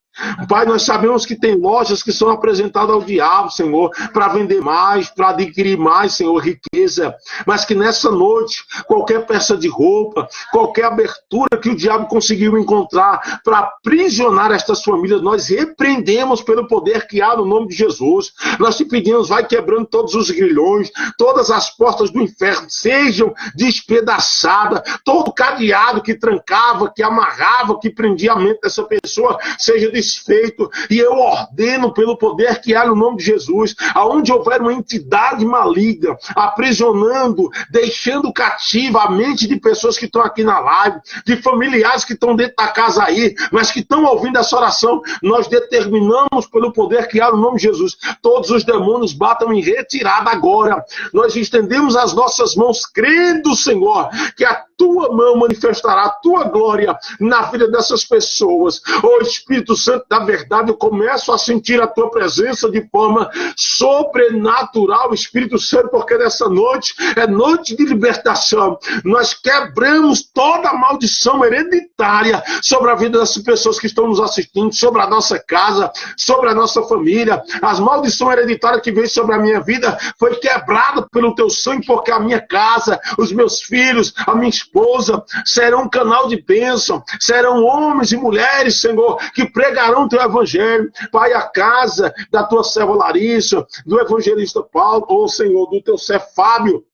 Pai, nós sabemos que tem lojas que são apresentadas ao diabo, Senhor, para vender mais, para adquirir mais, Senhor, riqueza. Mas que nessa noite, qualquer peça de roupa, qualquer abertura que o diabo conseguiu encontrar para aprisionar estas famílias, nós repreendemos pelo poder que há no nome de Jesus. Nós te pedimos, vai quebrando todos os grilhões, todas as portas do inferno sejam despedaçadas, todo cadeado que trancava, que amarrava, que prendia a mente dessa pessoa, seja desfeito. E eu ordeno pelo poder que há no nome de Jesus, aonde houver uma entidade maligna, aprisionando, deixando cativa a mente de pessoas que estão aqui na live, de familiares que estão dentro da casa aí, mas que estão ouvindo essa oração, nós determinamos pelo poder que há no nome de Jesus, todos os demônios batam em retirada agora. Nós estendemos as nossas mãos, crendo, Senhor, que a tua mão manifestará a tua glória na vida dessas pessoas. Ô Espírito Santo da verdade, eu começo a sentir a tua presença de forma sobrenatural, Espírito Santo, porque nessa noite é noite de libertação. Nós quebramos toda a maldição hereditária sobre a vida dessas pessoas que estão nos assistindo, sobre a nossa casa, sobre a nossa família. As maldições hereditárias que vêm sobre a minha vida foi quebrada pelo teu sangue, porque a minha casa, os meus filhos, a minha esposa serão um canal de bênção, serão homens e mulheres, Senhor, que pregarão o teu evangelho. Pai, a casa da tua serva Larissa, do evangelista Paulo, ou Senhor, do teu servo Fábio,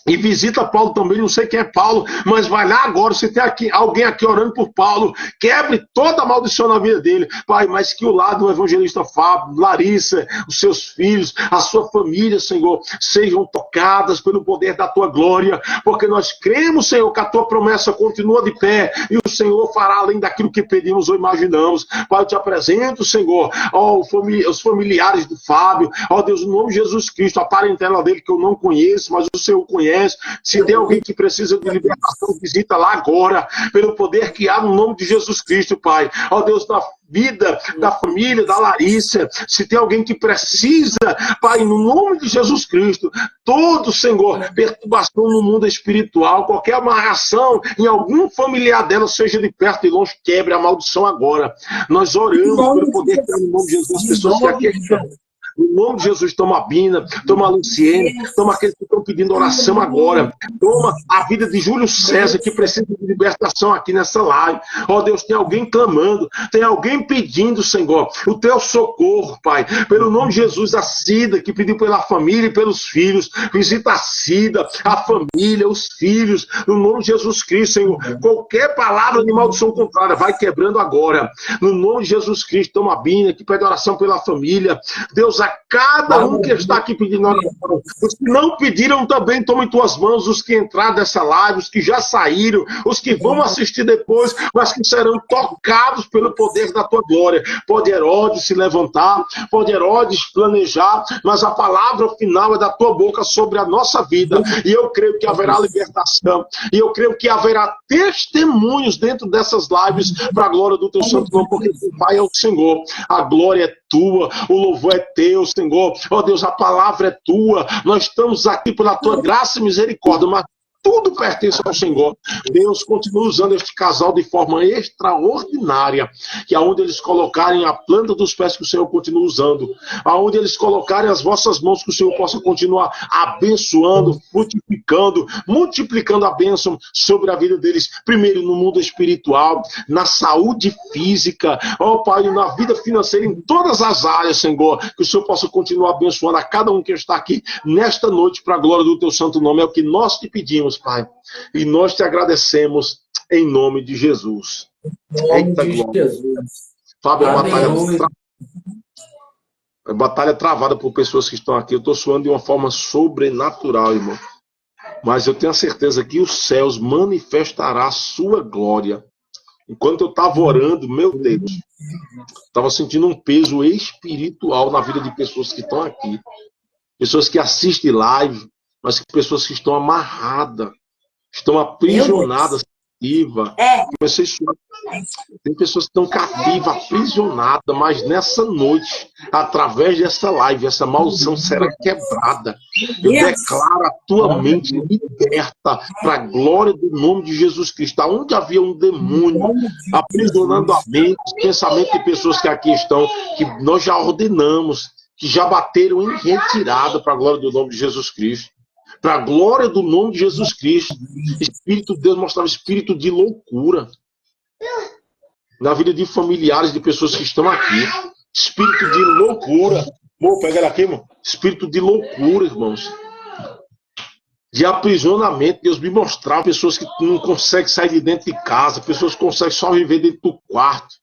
e visita Paulo também, não sei quem é Paulo, mas vai lá agora, se tem aqui, alguém aqui orando por Paulo, quebre toda a maldição na vida dele, Pai, mas que o lado do evangelista Fábio, Larissa, os seus filhos, a sua família, Senhor, sejam tocadas pelo poder da tua glória, porque nós cremos, Senhor, que a tua promessa continua de pé, e o Senhor fará além daquilo que pedimos ou imaginamos. Pai, eu te apresento, Senhor, os familiares do Fábio, ó Deus, no nome de Jesus Cristo, a parentela dele que eu não conheço, mas o Senhor conhece. Se tem alguém que precisa de libertação, visita lá agora, pelo poder que há no nome de Jesus Cristo, Pai. Ó Deus, da vida, da família, da Larissa, se tem alguém que precisa, Pai, no nome de Jesus Cristo, todo, Senhor, perturbação no mundo espiritual, qualquer amarração em algum familiar dela, seja de perto e longe, quebre a maldição agora. Nós oramos pelo poder que há no nome de Jesus, as pessoas que aqui estão. No nome de Jesus, toma a Bina, toma a Luciene, toma aqueles que estão pedindo oração agora. Toma a vida de Júlio César, que precisa de libertação aqui nessa live. Ó Deus, tem alguém clamando, tem alguém pedindo, Senhor, o teu socorro, Pai. Pelo nome de Jesus, a Cida, que pediu pela família e pelos filhos. Visita a Cida, a família, os filhos. No nome de Jesus Cristo, Senhor. Qualquer palavra de maldição contrária, vai quebrando agora. No nome de Jesus Cristo, toma a Bina, que pede oração pela família. Deus, a cada um que está aqui pedindo oração. Os que não pediram também, toma em tuas mãos, os que entraram dessa live, os que já saíram, os que vão assistir depois, mas que serão tocados pelo poder da tua glória. Pode Herodes se levantar, pode Herodes planejar, mas a palavra final é da tua boca sobre a nossa vida, e eu creio que haverá libertação, e eu creio que haverá testemunhos dentro dessas lives para a glória do teu santo nome, porque o Pai é o Senhor, a glória é tua, o louvor é teu, Senhor. Ó Deus, a palavra é tua. Nós estamos aqui pela tua graça e misericórdia, mas tudo pertence ao Senhor. Deus continua usando este casal de forma extraordinária, que aonde eles colocarem a planta dos pés que o Senhor continua usando, aonde eles colocarem as vossas mãos, que o Senhor possa continuar abençoando, frutificando, multiplicando a bênção sobre a vida deles, primeiro no mundo espiritual, na saúde física, ó Pai, na vida financeira, em todas as áreas, Senhor, que o Senhor possa continuar abençoando a cada um que está aqui nesta noite, para a glória do teu santo nome. É o que nós te pedimos, Pai, e nós te agradecemos em nome de Jesus. Eita glória. Fábio, batalha travada por pessoas que estão aqui. Eu estou suando de uma forma sobrenatural, irmão. Mas eu tenho a certeza que os céus manifestará a sua glória. Enquanto eu estava orando, meu Deus, estava sentindo um peso espiritual na vida de pessoas que estão aqui. Pessoas que assistem live, mas pessoas que estão amarradas, estão aprisionadas cativa. É. Comecei a chorar. Tem pessoas que estão cativas, aprisionadas, mas nessa noite, através dessa live, essa maldição será quebrada. Eu declaro a tua mente liberta para a glória do nome de Jesus Cristo. Onde havia um demônio aprisionando a mente, os pensamentos de pessoas que aqui estão, que nós já ordenamos, que já bateram em retirada para a glória do nome de Jesus Cristo. Para a glória do nome de Jesus Cristo. Espírito de Deus mostrava espírito de loucura na vida de familiares de pessoas que estão aqui. Espírito de loucura. Vou pegar ela aqui, irmão. Espírito de loucura, irmãos. De aprisionamento. Deus me mostrava pessoas que não conseguem sair de dentro de casa, pessoas que conseguem só viver dentro do quarto.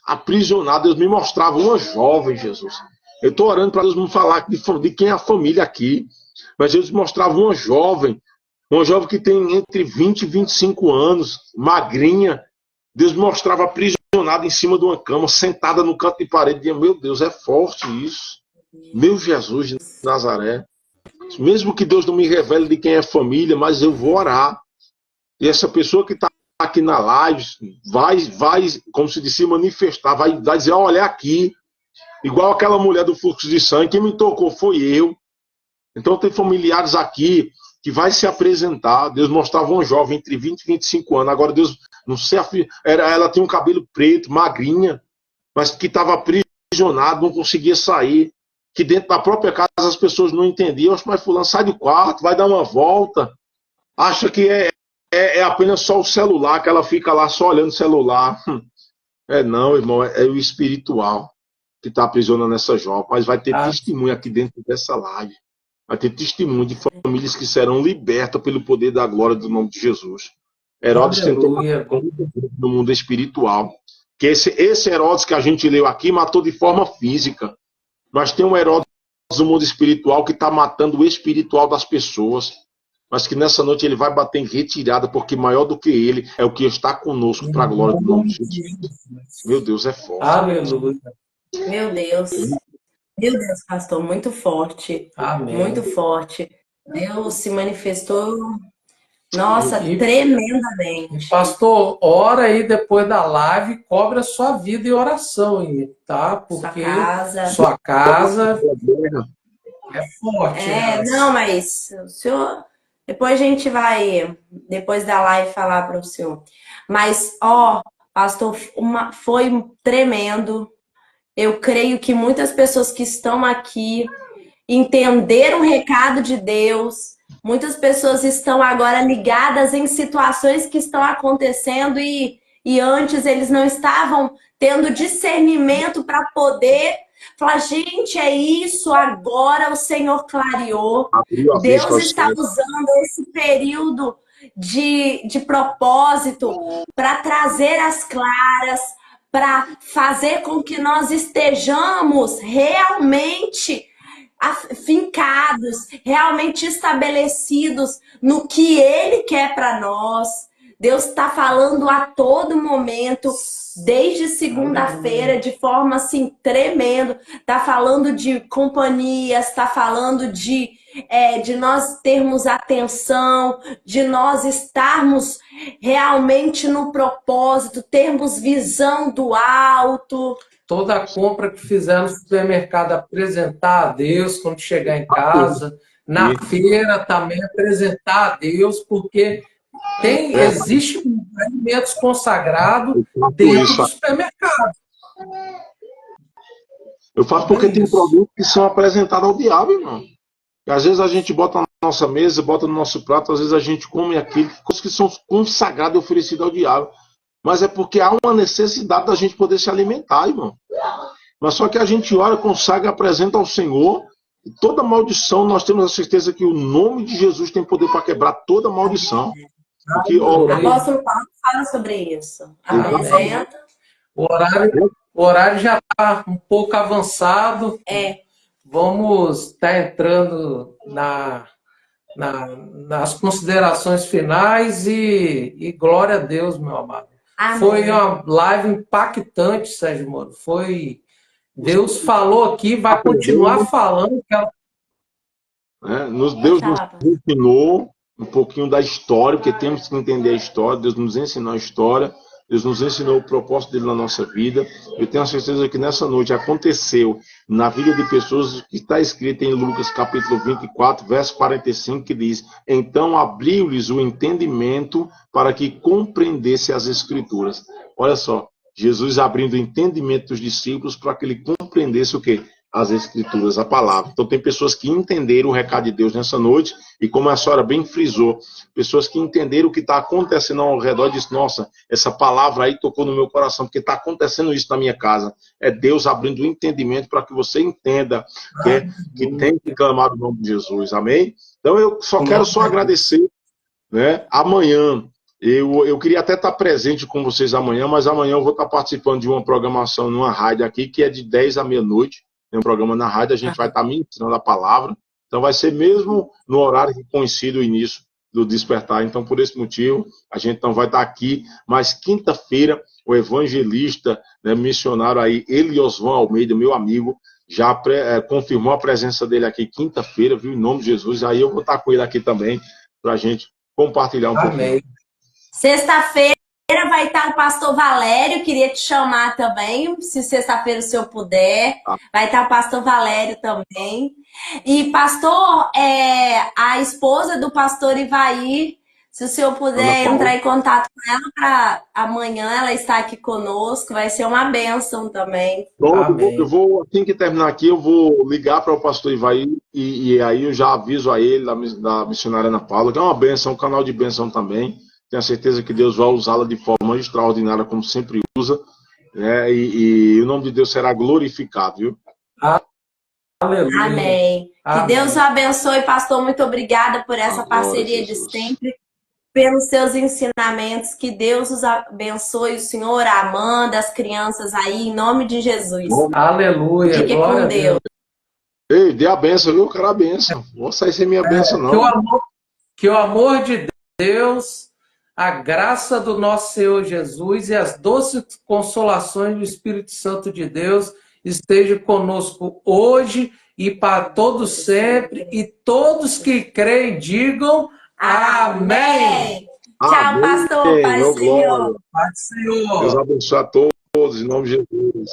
Aprisionado. Deus me mostrava uma jovem, Jesus. Eu estou orando para Deus me falar de quem é a família aqui. Mas Deus me mostrava uma jovem que tem entre 20 e 25 anos, magrinha. Deus me mostrava aprisionada em cima de uma cama, sentada no canto de parede. Dizia, meu Deus, é forte isso. Meu Jesus de Nazaré. Mesmo que Deus não me revele de quem é família, mas eu vou orar. E essa pessoa que está aqui na live vai, como se disse, manifestar, vai dizer, olha aqui, igual aquela mulher do fluxo de sangue, quem me tocou foi eu. Então tem familiares aqui que vai se apresentar. Deus mostrava uma jovem entre 20 e 25 anos. Agora Deus, não sei, ela tinha um cabelo preto, magrinha, mas que estava aprisionada, não conseguia sair. Que dentro da própria casa as pessoas não entendiam. Mas fulano, sai do quarto, vai dar uma volta. Acha que é apenas só o celular, que ela fica lá só olhando o celular. Não, irmão, é o espiritual que está aprisionando essa jovem. Mas vai ter testemunho aqui dentro dessa live. Vai ter testemunho de famílias que serão libertas pelo poder da glória do nome de Jesus. Herodes tentou matar no mundo espiritual. Que esse Herodes que a gente leu aqui matou de forma física. Mas tem um Herodes no mundo espiritual que está matando o espiritual das pessoas. Mas que nessa noite ele vai bater em retirada, porque maior do que ele é o que está conosco para a glória do nome de Jesus. Meu Deus, é forte. Aleluia. Meu Deus. Meu Deus, pastor, muito forte. Amém. Muito forte. Deus se manifestou, nossa, tremendamente. Pastor, ora aí depois da live, cobre a sua vida em oração aí, tá? Porque sua casa é forte. Não, mas o senhor... Depois a gente vai, depois da live, falar para o senhor. Mas, pastor, foi tremendo. Eu creio que muitas pessoas que estão aqui entenderam o recado de Deus. Muitas pessoas estão agora ligadas em situações que estão acontecendo e antes eles não estavam tendo discernimento para poder falar, gente, é isso, agora o Senhor clareou. Deus está usando esse período de propósito para trazer as claras, para fazer com que nós estejamos realmente fincados, realmente estabelecidos no que Ele quer para nós. Deus está falando a todo momento, desde segunda-feira, de forma assim tremenda. Está falando de companhias, está falando de nós termos atenção, de nós estarmos realmente no propósito, termos visão do alto. Toda a compra que fizer no supermercado, apresentar a Deus quando chegar em casa. Na feira também apresentar a Deus, porque existe alimentos consagrados dentro do supermercado. Eu faço porque tem produtos que são apresentados ao diabo, irmão. E às vezes a gente bota na nossa mesa, bota no nosso prato, às vezes a gente come aquilo, coisas que são consagradas e oferecidas ao diabo. Mas é porque há uma necessidade da gente poder se alimentar, irmão. Mas só que a gente ora, consagra e apresenta ao Senhor. E toda maldição, nós temos a certeza que o nome de Jesus tem poder para quebrar toda maldição. Porque, Apóstolo Paulo fala sobre isso. Apresenta. O horário já está um pouco avançado. Vamos estar entrando nas considerações finais e glória a Deus, meu amado. Amém. Foi uma live impactante, Sérgio Moro. Deus falou aqui, vai continuar falando. Deus nos ensinou, um pouquinho da história, porque temos que entender a história. Deus nos ensinou a história, Deus nos ensinou o propósito dele na nossa vida. Eu tenho a certeza que nessa noite aconteceu na vida de pessoas o que está escrito em Lucas capítulo 24, verso 45, que diz: então abriu-lhes o entendimento para que compreendesse as escrituras. Olha só, Jesus abrindo o entendimento dos discípulos para que ele compreendesse o quê? As escrituras, a palavra. Então tem pessoas que entenderam o recado de Deus nessa noite, e como a senhora bem frisou, pessoas que entenderam o que está acontecendo ao redor e dizem: nossa, essa palavra aí tocou no meu coração, porque está acontecendo isso na minha casa. É Deus abrindo o entendimento para que você entenda que tem que clamar o nome de Jesus. Amém? Então eu quero agradecer, né? Amanhã, eu queria até estar presente com vocês amanhã, mas amanhã eu vou estar participando de uma programação numa rádio aqui, que é de 10 à meia-noite. Tem um programa na rádio, a gente vai estar ministrando a palavra. Então vai ser mesmo no horário que coincide o início do despertar. Então, por esse motivo, a gente não vai estar aqui. Mas quinta-feira, o evangelista, né, missionário aí, Eliosvan Almeida, meu amigo, já confirmou a presença dele aqui quinta-feira, viu? Em nome de Jesus. Aí eu vou estar com ele aqui também, para a gente compartilhar um pouquinho. Sexta-feira vai estar o pastor Valério, queria te chamar também, se sexta-feira o senhor puder. Vai estar o pastor Valério também. E pastor, a esposa do pastor Ivair, se o senhor puder entrar em contato com ela para amanhã ela estar aqui conosco, vai ser uma bênção também. Pronto, eu vou, assim que terminar aqui, eu vou ligar para o pastor Ivair e aí eu já aviso a ele, da missionária Ana Paula, que é uma bênção, um canal de bênção também. Tenho a certeza que Deus vai usá-la de forma extraordinária, como sempre usa, né? E o nome de Deus será glorificado, viu? Aleluia. Amém. Que Deus o abençoe, pastor. Muito obrigada por essa parceria de sempre, pelos seus ensinamentos. Que Deus os abençoe, o senhor, a Amanda, as crianças aí, em nome de Jesus. Aleluia. Fique com Deus. Ei, dê a benção, viu? Eu quero a benção. Não vou sair sem minha benção, não. Que o amor de Deus, a graça do nosso Senhor Jesus e as doces consolações do Espírito Santo de Deus esteja conosco hoje e para todos sempre. E todos que creem, digam amém. Tchau, pastor. Pai do Senhor. Pai do Senhor. Deus abençoe a todos, em nome de Jesus.